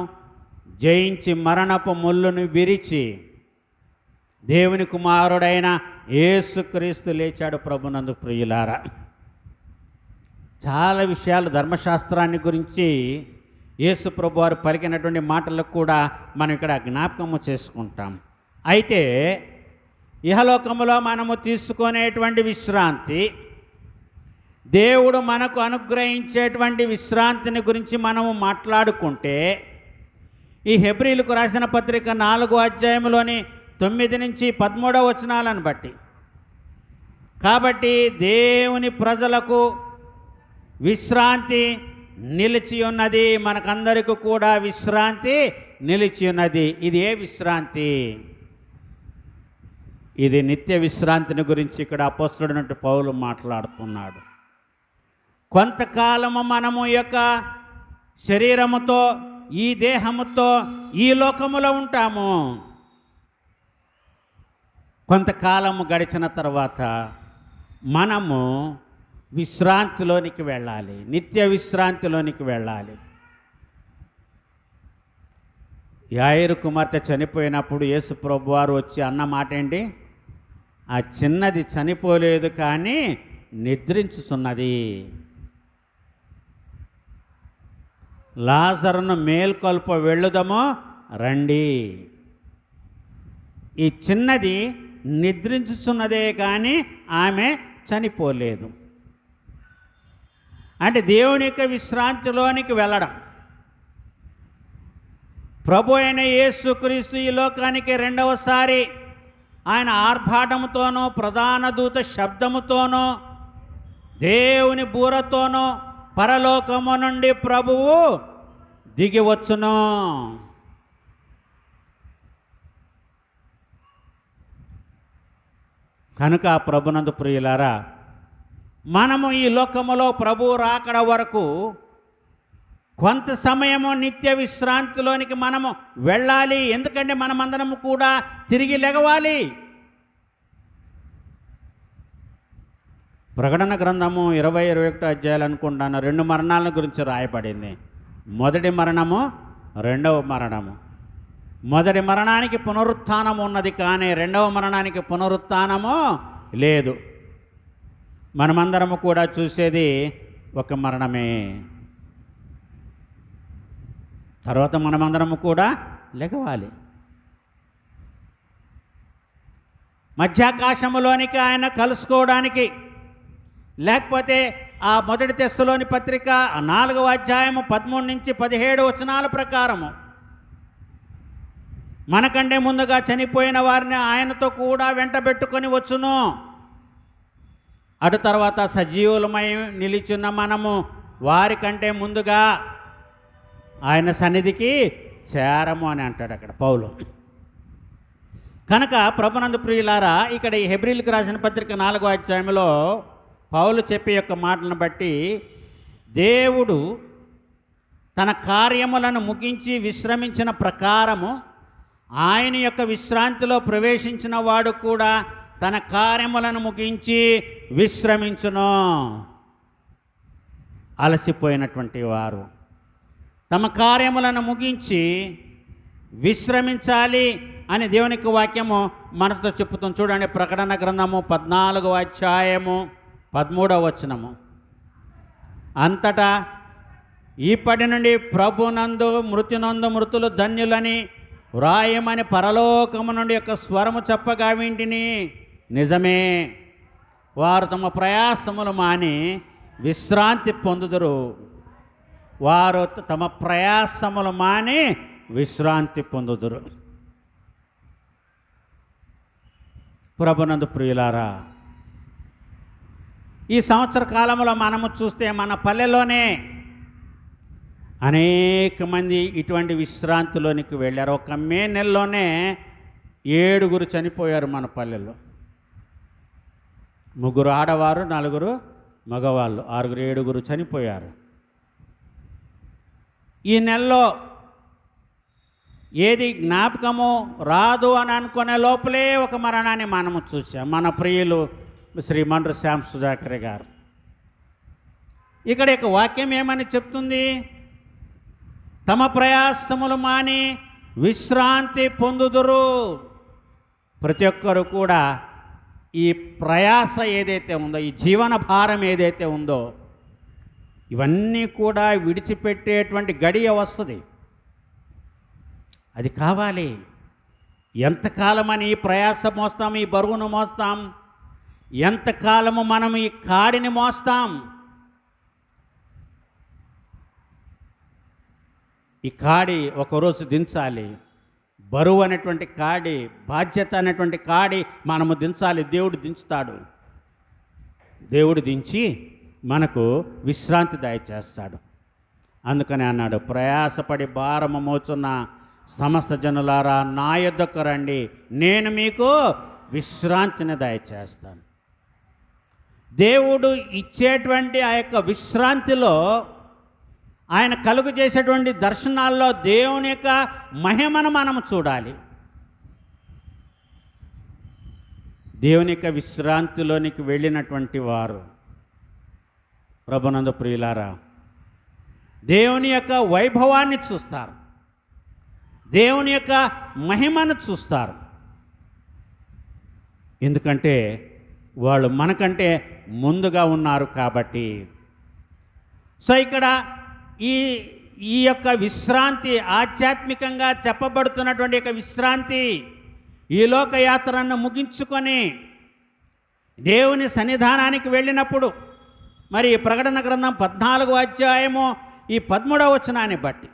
జయించి మరణపు ముళ్ళును విరిచి దేవుని కుమారుడైన యేసుక్రీస్తు లేచాడు. ప్రభునందు ప్రియులారా, చాలా విషయాలు ధర్మశాస్త్రాన్ని గురించి యేసు ప్రభు వారు పలికినటువంటి మాటలకు కూడా మనం ఇక్కడ జ్ఞాపకము చేసుకుంటాం. అయితే ఇహలోకములో మనము తీసుకునేటువంటి విశ్రాంతి, దేవుడు మనకు అనుగ్రహించేటువంటి విశ్రాంతిని గురించి మనము మాట్లాడుకుంటే, ఈ హెబ్రీలకు రాసిన పత్రిక 4వ అధ్యాయంలోని 9 నుంచి 13వ వచనాలను బట్టి, కాబట్టి దేవుని ప్రజలకు విశ్రాంతి నిలిచి ఉన్నది, మనకందరికీ కూడా విశ్రాంతి నిలిచి ఉన్నది. ఇది ఏ విశ్రాంతి? ఇది నిత్య విశ్రాంతిని గురించి ఇక్కడ అపోస్తలుడైన పౌలు మాట్లాడుతున్నాడు. కొంతకాలము మనము యొక్క శరీరముతో, ఈ దేహముతో ఈ లోకములో ఉంటాము. కొంతకాలము గడిచిన తర్వాత మనము విశ్రాంతిలోనికి వెళ్ళాలి, నిత్య విశ్రాంతిలోనికి వెళ్ళాలి. యాయిరు కుమార్తె చనిపోయినప్పుడు యేసు ప్రభు వారు వచ్చి అన్న మాట ఏంటి? ఆ చిన్నది చనిపోలేదు కానీ నిద్రించుచున్నది, లాజరును మేల్కొల్ప వెళ్ళుదమో రండి. ఈ చిన్నది నిద్రించుచున్నదే కానీ ఆమె చనిపోలేదు. అంటే దేవుని యొక్క విశ్రాంతిలోనికి వెళ్ళడం. ప్రభు అయిన యేసుక్రీస్తు ఈ లోకానికి రెండవసారి ఆయన ఆర్భాటముతోనూ ప్రధాన దూత శబ్దముతోనూ దేవుని బూరతోనూ పరలోకము నుండి ప్రభువు దిగి వచ్చును. కనుక ప్రభునందు ప్రియులారా, మనము ఈ లోకములో ప్రభువు రాకడ వరకు కొంత సమయము నిత్య విశ్రాంతిలోనికి మనము వెళ్ళాలి. ఎందుకంటే మనమందరము కూడా తిరిగి లెగవాలి. ప్రకటన గ్రంథము 20-21 అధ్యాయాలు అనుకుంటాను 2 మరణాల గురించి రాయబడింది. మొదటి మరణము, రెండవ మరణము. మొదటి మరణానికి పునరుత్థానం ఉన్నది, కానీ రెండవ మరణానికి పునరుత్థానము లేదు. మనమందరము కూడా చూసేది ఒక మరణమే. తర్వాత మనమందరము కూడా లెగవాలి. మధ్యాకాశములోనికి ఆయన కలుసుకోవడానికి, లేకపోతే ఆ మొదటి తెస్సలోని పత్రిక 4వ అధ్యాయము 13-17 వచనాల ప్రకారము మనకంటే ముందుగా చనిపోయిన వారిని ఆయనతో కూడా వెంటబెట్టుకొని వచ్చును. అటు తర్వాత సజీవులమై నిలిచున్న మనము వారికంటే ముందుగా ఆయన సన్నిధికి చేరము అని అంటాడు అక్కడ పౌలు. కనుక ప్రభునందు ప్రియులారా, ఇక్కడ ఈ హెబ్రీలకు రాసిన పత్రిక 4వ అధ్యాయంలో పౌలు చెప్పే యొక్క మాటలను బట్టి దేవుడు తన కార్యములను ముగించి విశ్రమించిన ప్రకారము ఆయన యొక్క విశ్రాంతిలో ప్రవేశించిన వాడు కూడా తన కార్యములను ముగించి విశ్రమించును. అలసిపోయినటువంటి వారు తమ కార్యములను ముగించి విశ్రమించాలి అని దేవునికి వాక్యము మనతో చెప్పుతుంది. చూడండి, ప్రకటన గ్రంథము 14వ అధ్యాయము 13వ వచనము. అంతటా ఇప్పటి నుండి ప్రభునందు మృత్యునందు మృతులు ధన్యులని వ్రాయమని పరలోకము నుండి యొక్క స్వరము చెప్పగా వింటిని. నిజమే, వారు తమ ప్రయాసములు మాని విశ్రాంతి పొందుదురు. వారు తమ ప్రయాసములు మాని విశ్రాంతి పొందుదురు. ప్రభునందు ప్రియులారా, ఈ సంవత్సర కాలంలో మనము చూస్తే మన పల్లెలోనే అనేక మంది ఇటువంటి విశ్రాంతిలోనికి వెళ్ళారు. ఒక మే నెలలోనే 7 చనిపోయారు మన పల్లెల్లో. 3 ఆడవారు, 4 మగవాళ్ళు, 6 7 చనిపోయారు. ఈ నెలలో ఏది జ్ఞాపకము రాదు అని అనుకునే లోపలే ఒక మరణాన్ని మనము చూసాం. మన ప్రియులు శ్రీ మండ్ర శ్యామ్ సుధాకర్ గారు. ఇక్కడ ఒక వాక్యం ఏమని చెప్తుంది? తమ ప్రయాసములు మాని విశ్రాంతి పొందుదురు. ప్రతి ఒక్కరు కూడా ఈ ప్రయాస ఏదైతే ఉందో, ఈ జీవన భారం ఏదైతే ఉందో, ఇవన్నీ కూడా విడిచిపెట్టేటువంటి గడియ వస్తుంది. అది కావాలి. ఎంతకాలమని ఈ ప్రయాస మోస్తాం, ఈ బరువును మోస్తాం? ఎంతకాలము మనం ఈ కాడిని మోస్తాం? ఈ కాడి ఒకరోజు దించాలి. బరువు అనేటువంటి కాడి, బాధ్యత అనేటువంటి కాడి మనము దించాలి. దేవుడు దించుతాడు. దేవుడు దించి మనకు విశ్రాంతి దయచేస్తాడు. అందుకని అన్నాడు, ప్రయాసపడి భారము మోచున్న సమస్త జనులారా నా యొద్దకు రండి, నేను మీకు విశ్రాంతిని దయచేస్తాను. దేవుడు ఇచ్చేటువంటి ఆ యొక్క విశ్రాంతిలో, ఆయన కలుగు చేసేటువంటి దర్శనాల్లో దేవుని యొక్క మహిమను మనం చూడాలి. దేవుని యొక్క విశ్రాంతిలోనికి వెళ్ళినటువంటి వారు, ప్రభునందు ప్రియులారా, దేవుని యొక్క వైభవాన్ని చూస్తారు, దేవుని యొక్క మహిమను చూస్తారు. ఎందుకంటే వాళ్ళు మనకంటే ముందుగా ఉన్నారు కాబట్టి. సో ఇక్కడ ఈ యొక్క విశ్రాంతి, ఆధ్యాత్మికంగా చెప్పబడుతున్నటువంటి యొక్క విశ్రాంతి, ఈ లోకయాత్రను ముగించుకొని దేవుని సన్నిధానానికి వెళ్ళినప్పుడు, మరి ప్రకటన గ్రంథం 14వ అధ్యాయము ఈ 13వ వచనాన్ని బట్టి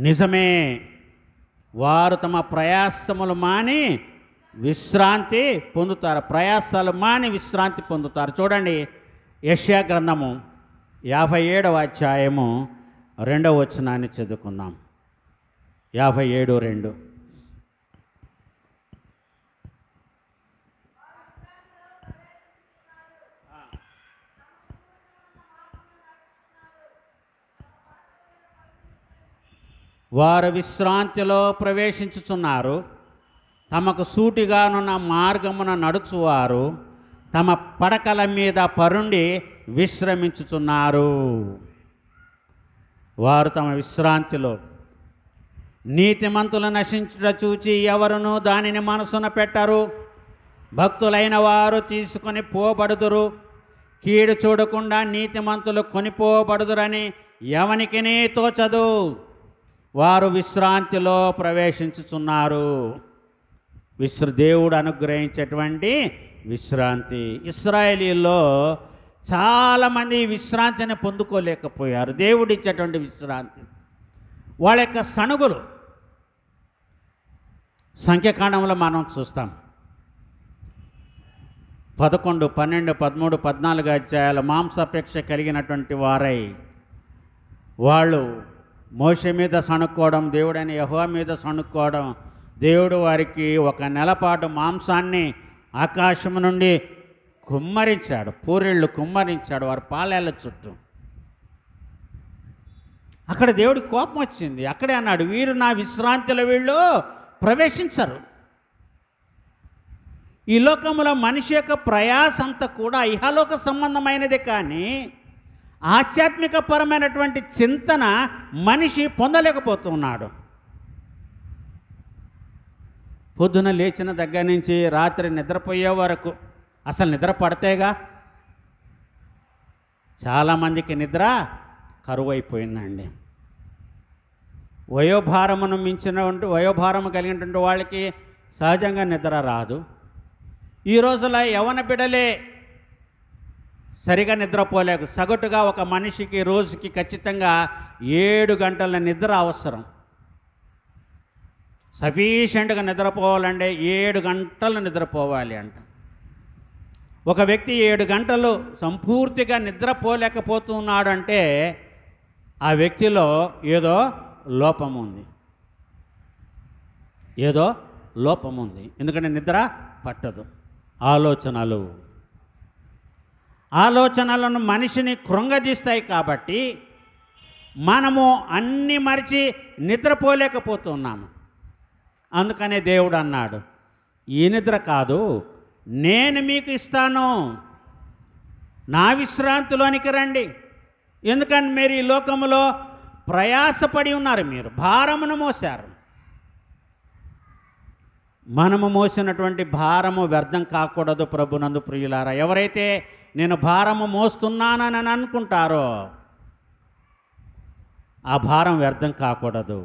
నిజమే, వారు తమ ప్రయాసములు మాని విశ్రాంతి పొందుతారు. ప్రయాసాలు మాని విశ్రాంతి పొందుతారు. చూడండి, యెషయా గ్రంథము 57వ అధ్యాయము 2వ వచనాన్ని చదువుకుందాం. 57:2. వారు విశ్రాంతిలో ప్రవేశించుచున్నారు, తమకు సూటిగానున్న మార్గమున నడుచువారు తమ పడకల మీద పరుండి విశ్రమించుచున్నారు. వారు తమ విశ్రాంతిలో నీతిమంతులు నశించుట చూచి ఎవరునూ దానిని మనసున పెట్టరు. భక్తులైన వారు తీసుకొని పోబడుదురు, కీడు చూడకుండా నీతిమంతులు కొనిపోబడుదురని ఎవనికినీ తోచదు. వారు విశ్రాంతిలో ప్రవేశించుచున్నారు. దేవుడు అనుగ్రహించేటువంటి విశ్రాంతి. ఇశ్రాయేలీల్లో చాలామంది విశ్రాంతిని పొందుకోలేకపోయారు. దేవుడు ఇచ్చేటువంటి విశ్రాంతి. వాళ్ళ యొక్క సణుగులు సంఖ్యాకాండంలో మనం చూస్తాం. 11, 12, 13, 14 అధ్యాయాలు మాంసాపేక్ష కలిగినటువంటి వారై వాళ్ళు మోషే మీద సణుక్కోవడం, దేవుడైన యెహోవా మీద సణుక్కోవడం. దేవుడు వారికి 1 నెల పాటు మాంసాన్ని ఆకాశం నుండి కుమ్మరించాడు, పూరిళ్ళు కుమ్మరించాడు వారి పాలేళ్ళ చుట్టూ. అక్కడ దేవుడికి కోపం వచ్చింది. అక్కడే అన్నాడు, వీరు నా విశ్రాంతిలో వీళ్ళు ప్రవేశించరు. ఈ లోకంలో మనిషి యొక్క ప్రయాస అంతా కూడా ఇహలోక సంబంధమైనదే, కానీ ఆధ్యాత్మిక పరమైనటువంటి చింతన మనిషి పొందలేకపోతున్నాడు. పొద్దున లేచిన దగ్గర నుంచి రాత్రి నిద్రపోయే వరకు అసలు నిద్ర పడితేగా. చాలామందికి నిద్ర కరువైపోయిందండి. వయోభారమును మించినటువంటి వయోభారము కలిగినటువంటి వాళ్ళకి సహజంగా నిద్ర రాదు. ఈ రోజుల యవన బిడ్డలే సరిగా నిద్రపోలేక, సగటుగా ఒక మనిషికి రోజుకి ఖచ్చితంగా 7 గంటల నిద్ర అవసరం. సఫిషియెంట్గా నిద్రపోవాలంటే 7 గంటలు నిద్రపోవాలి అంట. ఒక వ్యక్తి 7 గంటలు సంపూర్తిగా నిద్రపోలేకపోతున్నాడంటే ఆ వ్యక్తిలో ఏదో లోపం ఉంది, ఏదో లోపం ఉంది. ఎందుకంటే నిద్ర పట్టదు. ఆలోచనలను మనిషిని కృంగదీస్తాయి. కాబట్టి మనము అన్నీ మరిచి నిద్రపోలేకపోతున్నాము. అందుకనే దేవుడు అన్నాడు, ఈ నిద్ర కాదు, నేను మీకు ఇస్తాను, నా విశ్రాంతిలోనికి రండి. ఎందుకంటే మీరు ఈ లోకములో ప్రయాసపడి ఉన్నారు, మీరు భారమును మోశారు. మనము మోసినటువంటి భారము వ్యర్థం కాకూడదు. ప్రభునందు ప్రియులారా, ఎవరైతే నేను భారము మోస్తున్నానని అనుకుంటారో ఆ భారం వ్యర్థం కాకూడదు,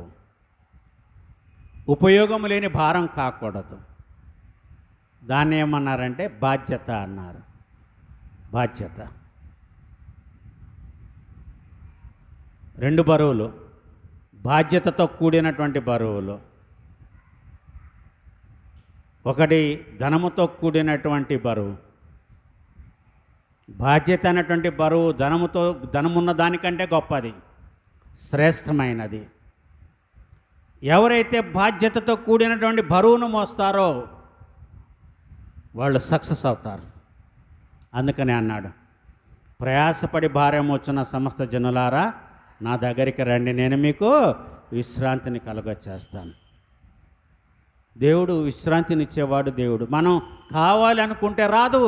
ఉపయోగము లేని భారం కాకూడదు. దాన్ని ఏమన్నారంటే బాధ్యత అన్నారు. బాధ్యత. 2 బరువులు, బాధ్యతతో కూడినటువంటి బరువులు. ఒకటి ధనముతో కూడినటువంటి బరువు. బాధ్యత అనేటువంటి బరువు ధనమున్న దానికంటే గొప్పది, శ్రేష్టమైనది. ఎవరైతే బాధ్యతతో కూడినటువంటి బరువును మోస్తారో వాళ్ళు సక్సెస్ అవుతారు. అందుకనే అన్నాడు, ప్రయాసపడి భారం వచ్చిన సమస్త జనులారా నా దగ్గరికి రండి, నేను మీకు విశ్రాంతిని కలుగచేస్తాను. దేవుడు విశ్రాంతినిచ్చేవాడు దేవుడు. మనం కావాలి అనుకుంటే రాదు,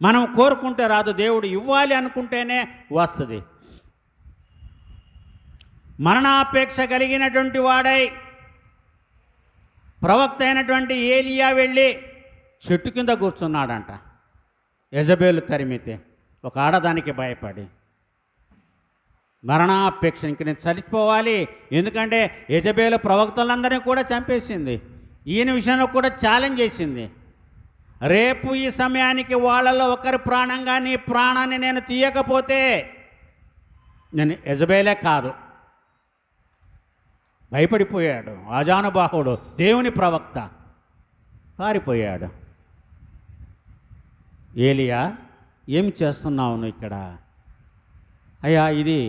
మనం కోరుకుంటే రాదు. దేవుడు ఇవ్వాలి అనుకుంటేనే వస్తుంది. మరణాపేక్ష కలిగినటువంటి వాడై ప్రవక్త అయినటువంటి ఏలియా వెళ్ళి చెట్టు కింద కూర్చున్నాడంట. యెజబెలు తరిమితే ఒక ఆడదానికి భయపడి, మరణాపేక్ష, ఇంక నేను చనిపోవాలి. ఎందుకంటే యెజబెలు ప్రవక్తలందరినీ కూడా చంపేసింది. ఈయన విషయంలో కూడా ఛాలెంజ్ చేసింది. రేపు ఈ సమయానికి వాళ్ళలో ఒకరి ప్రాణంగా నీ ప్రాణాన్ని నేను తీయకపోతే, నేను యెజబెలే కాదు, భయపడిపోయాడు. ఆజానుబాహుడు, దేవుని ప్రవక్త పారిపోయాడు. ఏలియా, ఏమి చేస్తున్నావు నువ్వు ఇక్కడ? అయ్యా, ఇది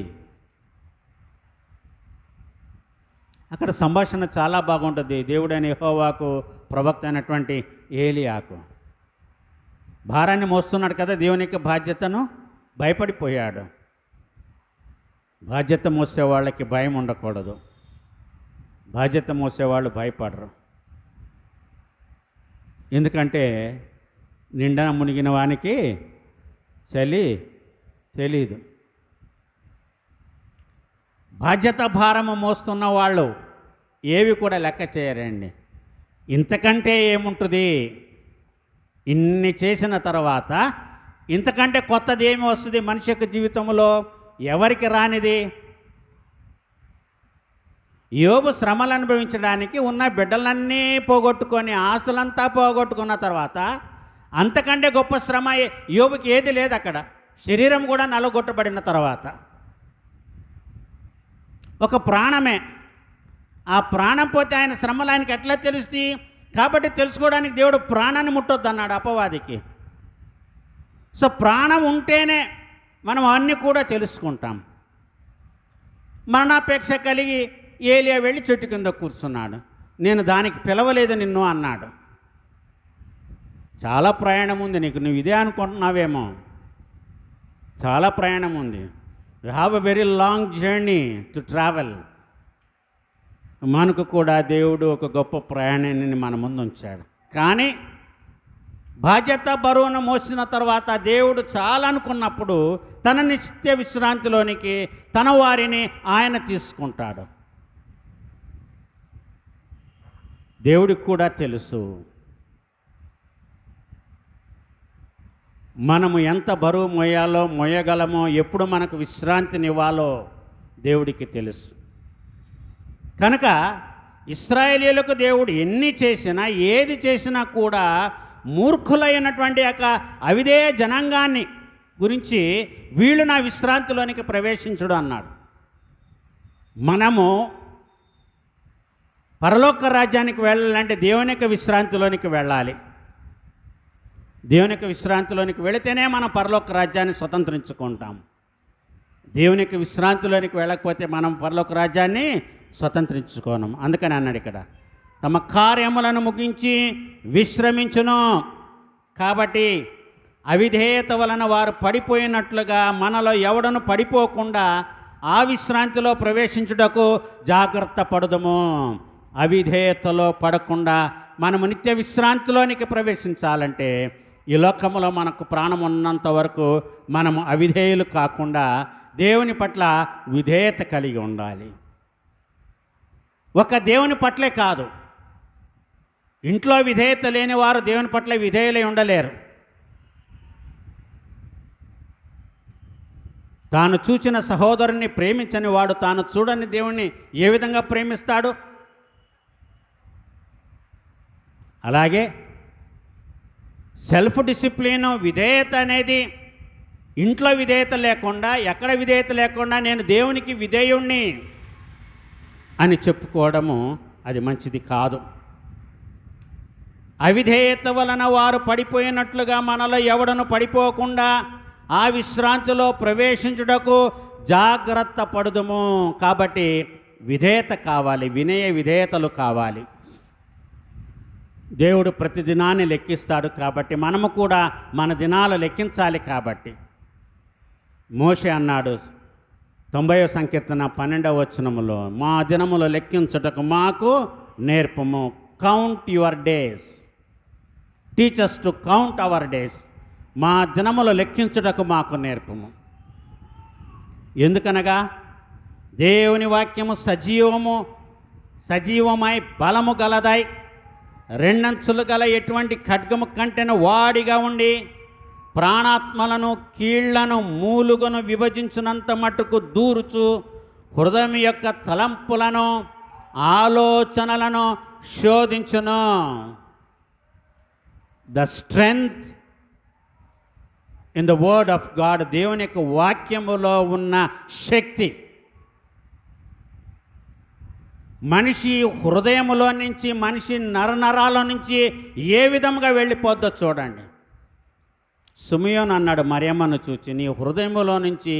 అక్కడ సంభాషణ చాలా బాగుంటుంది. దేవుడైన యెహోవాకు ప్రవక్త అయినటువంటి ఏలియాకు భారాన్ని మోస్తున్నాడు కదా, దేవుని యొక్క బాధ్యతను. భయపడిపోయాడు. బాధ్యత మోసే వాళ్ళకి భయం ఉండకూడదు. బాధ్యత మోసేవాళ్ళు భయపడరు. ఎందుకంటే నిండా మునిగిన వానికి చలి తెలీదు. బాధ్యత భారము మోస్తున్న వాళ్ళు ఏవి కూడా లెక్క చేయరండి. ఇంతకంటే ఏముంటుంది? ఇన్ని చేసిన తర్వాత ఇంతకంటే కొత్తది ఏమి వస్తుంది మనిషి యొక్క జీవితంలో? ఎవరికి రానిది? యోబు శ్రమలు అనుభవించడానికి ఉన్న బిడ్డలన్నీ పోగొట్టుకొని ఆస్తులంతా పోగొట్టుకున్న తర్వాత అంతకంటే గొప్ప శ్రమ యోబుకి ఏది లేదు. అక్కడ శరీరం కూడా నలగొట్టబడిన తర్వాత ఒక ప్రాణమే. ఆ ప్రాణం పోతే ఆయన శ్రమలు ఆయనకి ఎట్లా తెలుస్తాయి? కాబట్టి తెలుసుకోవడానికి దేవుడు ప్రాణాన్ని ముట్టొద్దు అన్నాడు అపవాదికి. సో ప్రాణం ఉంటేనే మనం అన్నీ కూడా తెలుసుకుంటాం. మరణాపేక్ష కలిగి ఏలియా వెళ్ళి చెట్టు కింద కూర్చున్నాడు. నేను దానికి పిలవలేదు నిన్ను అన్నాడు. చాలా ప్రయాణం ఉంది నీకు, నువ్వు ఇదే అనుకుంటున్నావేమో. చాలా ప్రయాణం ఉంది. You have a very long journey to travel. మనకు కూడా దేవుడు ఒక గొప్ప ప్రయాణాన్ని మన ముందు ఉంచాడు. కానీ బాధ్యత బరువును మోసిన తర్వాత దేవుడు చాలా అనుకున్నప్పుడు తన నిత్య విశ్రాంతిలోనికి తన వారిని ఆయన తీసుకుంటాడు. దేవుడికి కూడా తెలుసు మనము ఎంత బరువు మోయాలో మోయగలమో, ఎప్పుడు మనకు విశ్రాంతినివ్వాలో దేవుడికి తెలుసు. కనుక ఇశ్రాయేలీయులకు దేవుడు ఎన్ని చేసినా ఏది చేసినా కూడా మూర్ఖులైనటువంటి యొక్క అవిధేయ జనాంగాన్ని గురించి వీళ్ళు నా విశ్రాంతిలోనికి ప్రవేశించుడు అన్నాడు. మనము పరలోక రాజ్యానికి వెళ్ళాలంటే దేవుని యొక్క విశ్రాంతిలోనికి వెళ్ళాలి. దేవుని యొక్క విశ్రాంతిలోనికి వెళితేనే మనం పరలోక రాజ్యాన్ని స్వతంత్రించుకుంటాం. దేవుని యొక్క విశ్రాంతిలోనికి వెళ్ళకపోతే మనం పరలోక రాజ్యాన్ని స్వతంత్రించుకోను. అందుకని అన్నాడు ఇక్కడ, తమ కార్యములను ముగించి విశ్రమించును. కాబట్టి అవిధేయత వలన వారు పడిపోయినట్లుగా మనలో ఎవడను పడిపోకుండా ఆ విశ్రాంతిలో ప్రవేశించుటకు జాగ్రత్త పడుదము. అవిధేయతలో పడకుండా మనము నిత్య విశ్రాంతిలోనికి ప్రవేశించాలంటే ఈ లోకంలో మనకు ప్రాణం ఉన్నంత వరకు మనము అవిధేయులు కాకుండా దేవుని పట్ల విధేయత కలిగి ఉండాలి. ఒక దేవుని పట్లే కాదు, ఇంట్లో విధేయత లేని వారు దేవుని పట్ల విధేయులై ఉండలేరు. తాను చూచిన సహోదరుని ప్రేమించని వాడు తాను చూడని దేవుణ్ణి ఏ విధంగా ప్రేమిస్తాడు? అలాగే సెల్ఫ్ డిసిప్లిన్, విధేయత అనేది ఇంట్లో విధేయత లేకుండా, ఎక్కడ విధేయత లేకుండా నేను దేవునికి విధేయుణ్ణి అని చెప్పుకోవడము అది మంచిది కాదు. అవిధేయత వలన వారు పడిపోయినట్లుగా మనలో ఎవడను పడిపోకుండా ఆ విశ్రాంతిలో ప్రవేశించుటకు జాగ్రత్త పడుదుము. కాబట్టి విధేయత కావాలి, వినయ విధేయతలు కావాలి. దేవుడు ప్రతి దినాన్ని లెక్కిస్తాడు కాబట్టి మనము కూడా మన దినాలు లెక్కించాలి. కాబట్టి మోషే అన్నాడు 90వ సంకీర్తన 12వ వచనములో, మా దినములు లెక్కించుటకు మాకు నేర్పము. Count your days, teach us to count our days. మా దినములు లెక్కించుటకు మాకు నేర్పము. ఎందుకనగా దేవుని వాక్యము సజీవమై బలము గలదై రెండంచులు గల ఎటువంటి ఖడ్గము కంటెను వాడిగా ఉండి ప్రాణాత్మలను కీళ్లను మూలుగను విభజించినంత మట్టుకు దూరుచు హృదయం యొక్క తలంపులను ఆలోచనలను శోధించును. The strength in the word of God, దేవుని యొక్క వాక్యములో ఉన్న శక్తి మనిషి హృదయములో నుంచి, మనిషి నరనరాల నుంచి ఏ విధంగా వెళ్ళిపోద్దో చూడండి. సిమియోను అన్నాడు మరియమ్మను చూచి, నీ హృదయములో నుంచి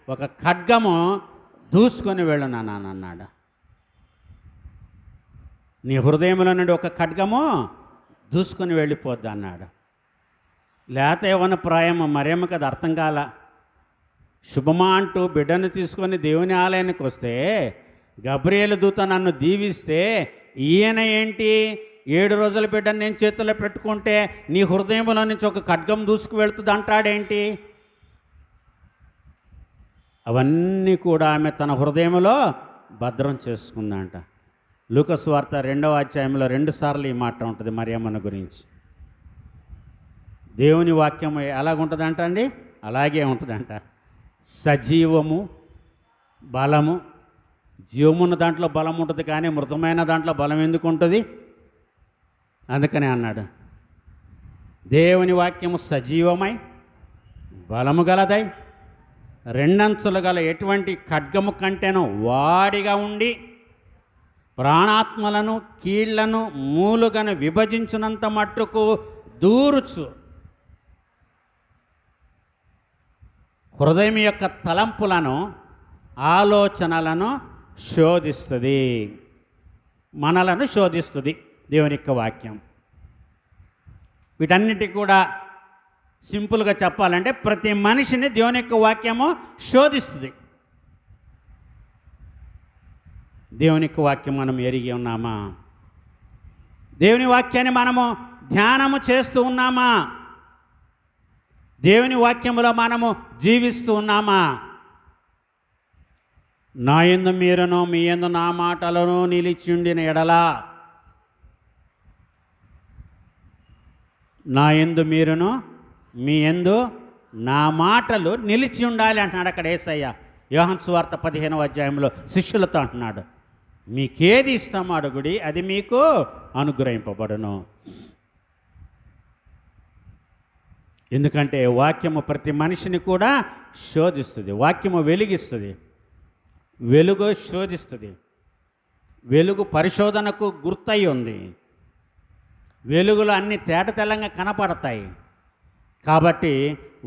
ఒక ఖడ్గము దూసుకొని వెళ్ళునాను అన్నాడు. నీ హృదయంలో నుండి ఒక ఖడ్గము దూసుకొని వెళ్ళిపోద్ది అన్నాడు. లేత యవ్వన ప్రాయము మరియమ్మకి అది అర్థం కాల. శుభమా అంటూ బిడ్డను తీసుకొని దేవుని ఆలయానికి వస్తే గబ్రియేలు దూత నన్ను దీవిస్తే, ఈయన ఏంటి 7 రోజుల బిడ్డను నేను చేతుల్లో పెట్టుకుంటే నీ హృదయంలో నుంచి ఒక ఖడ్గం దూసుకు వెళుతుంది అంటాడేంటి? అవన్నీ కూడా ఆమె తన హృదయంలో భద్రం చేసుకుందంట. లూకా సువార్త 2వ అధ్యాయంలో 2 సార్లు ఈ మాట ఉంటుంది మరియమ్మను గురించి. దేవుని వాక్యం ఎలాగుంటుందంట అండి? అలాగే ఉంటుందంట. సజీవము, బలము. జీవమున్న దాంట్లో బలం ఉంటుంది, కానీ మృతమైన దాంట్లో బలం ఎందుకు ఉంటుంది? అందుకనే అన్నాడు, దేవుని వాక్యము సజీవమై బలము గలదై 2 అంచులు గల ఎటువంటి ఖడ్గము కంటేనో వాడిగా ఉండి ప్రాణాత్మలను కీళ్లను మూలుగను విభజించినంత మట్టుకు దూరుచు హృదయం యొక్క తలంపులను ఆలోచనలను శోధిస్తుంది, మనలను శోధిస్తుంది దేవుని యొక్క వాక్యం. వీటన్నిటి కూడా సింపుల్గా చెప్పాలంటే ప్రతి మనిషిని దేవుని యొక్క వాక్యము శోధిస్తుంది. దేవుని యొక్క వాక్యం మనం ఎరిగి ఉన్నామా? దేవుని వాక్యాన్ని మనము ధ్యానము చేస్తూ ఉన్నామా? దేవుని వాక్యములో మనము జీవిస్తూ ఉన్నామా? నా యందు మీరును మీ యందు నా మాటలను నిలిచిండిన ఎడలా, నా యందు మీరును మీ యందు నా మాటలు నిలిచి ఉండాలి అంటున్నాడు అక్కడ యేసయ్య. యోహాను సువార్త 15వ అధ్యాయంలో శిష్యులతో అంటున్నాడు, మీకేది ఇష్టం అడుగుడి, అది మీకు అనుగ్రహింపబడును. ఎందుకంటే వాక్యము ప్రతి మనిషిని కూడా శోధిస్తుంది. వాక్యము వెలిగిస్తుంది, వెలుగు శోధిస్తుంది. వెలుగు పరిశోధనకు గుర్తై ఉంది. వెలుగులో అన్ని తేట తెల్లంగా కనపడతాయి. కాబట్టి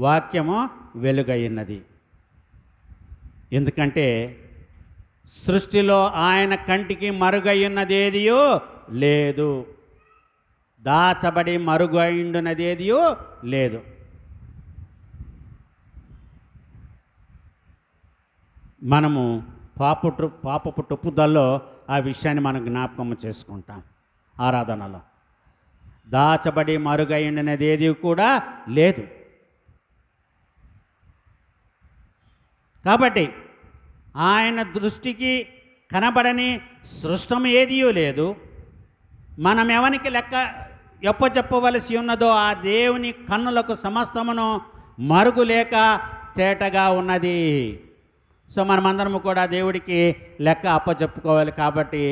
వాక్యము వెలుగైనది. ఎందుకంటే సృష్టిలో ఆయన కంటికి మరుగైనదేదియో లేదు, దాచబడి మరుగైండునదేదియో లేదు. మనము పాపపు టుప్పుదల్లో ఆ విషయాన్ని మనం జ్ఞాపకం చేసుకుంటాం. ఆరాధనలో దాచబడి మరుగైండునదేది కూడా లేదు. కాబట్టి ఆయన దృష్టికి కనబడని సృష్టం ఏదియూ లేదు. మనం ఎవరికి చెప్పవలసి ఉన్నదో ఆ దేవుని కన్నులకు సమస్తమును మరుగులేక తేటగా ఉన్నది. సో మనమందరము కూడా దేవుడికి లెక్క అప్పచెప్పుకోవాలి. కాబట్టి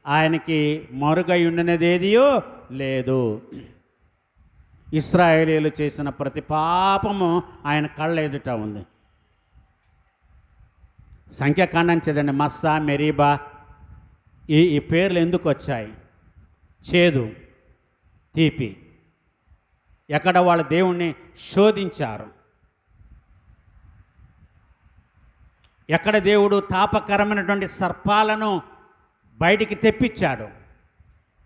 ఆయనకి మరుగై ఉండినదేదియో లేదు. ఇశ్రాయేలీయులు చేసిన ప్రతి పాపము ఆయన కళ్ళ ఎదుట ఉంది. సంఖ్యాకాండం చదండి. మస్సా, మెరీబా ఈ పేర్లు ఎందుకు వచ్చాయి? చేదు, తీపి. ఎక్కడ వాళ్ళ దేవుణ్ణి శోధించారు, ఎక్కడ దేవుడు తాపకరమైనటువంటి సర్పాలను బయటికి తెప్పించాడు.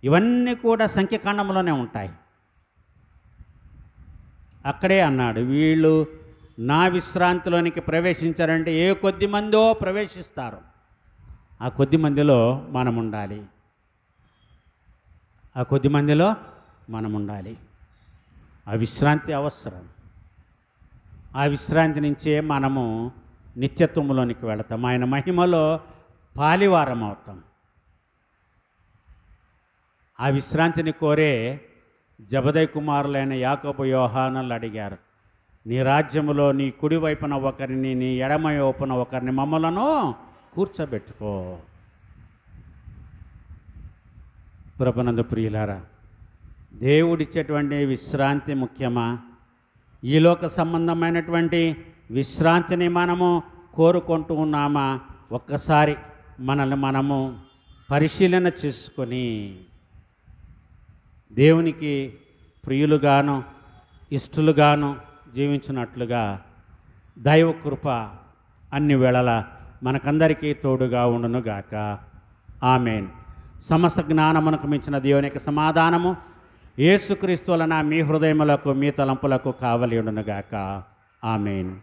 ఇవన్నీ కూడా సంఖ్యాకాండంలోనే ఉంటాయి. అక్కడే అన్నాడు, వీళ్ళు నా విశ్రాంతిలోనికి ప్రవేశించారంటే ఏ కొద్ది మందో ప్రవేశిస్తారు, ఆ కొద్ది మందిలో మనం ఉండాలి. ఆ కొద్ది మందిలో మనం ఉండాలి. ఆ విశ్రాంతి అవసరం. ఆ విశ్రాంతి నుంచే మనము నిత్యత్వంలోనికి వెళతాం. ఆయన మహిమలో పాలివారం అవుతాం. ఆ విశ్రాంతిని కోరే జబదయి కుమారులైన యాకోబు, యోహానులు అడిగారు, నీ రాజ్యములో నీ కుడి వైపున ఒకరిని, నీ ఎడమ వైపున ఒకరిని మమ్మలను కూర్చోబెట్టుకో. ప్రభునందు ప్రియులారా, దేవుడిచ్చేటువంటి విశ్రాంతి ముఖ్యమా? ఈ లోక సంబంధమైనటువంటి విశ్రాంతిని మనము కోరుకుంటూ ఉన్నామా? ఒక్కసారి మనల్ని మనము పరిశీలన చేసుకొని దేవునికి ప్రియులుగాను ఇష్టలుగాను జీవించినట్లుగా దైవ కృప అన్ని వేళలా మనకందరికీ తోడుగా ఉండునుగాక. ఆమేన్. సమస్త జ్ఞానమునకు మించిన దేవుని యొక్క సమాధానము యేసుక్రీస్తు వలన మీ హృదయములకు మీ తలంపులకు కావలి ఉండునుగాక. ఆమేన్.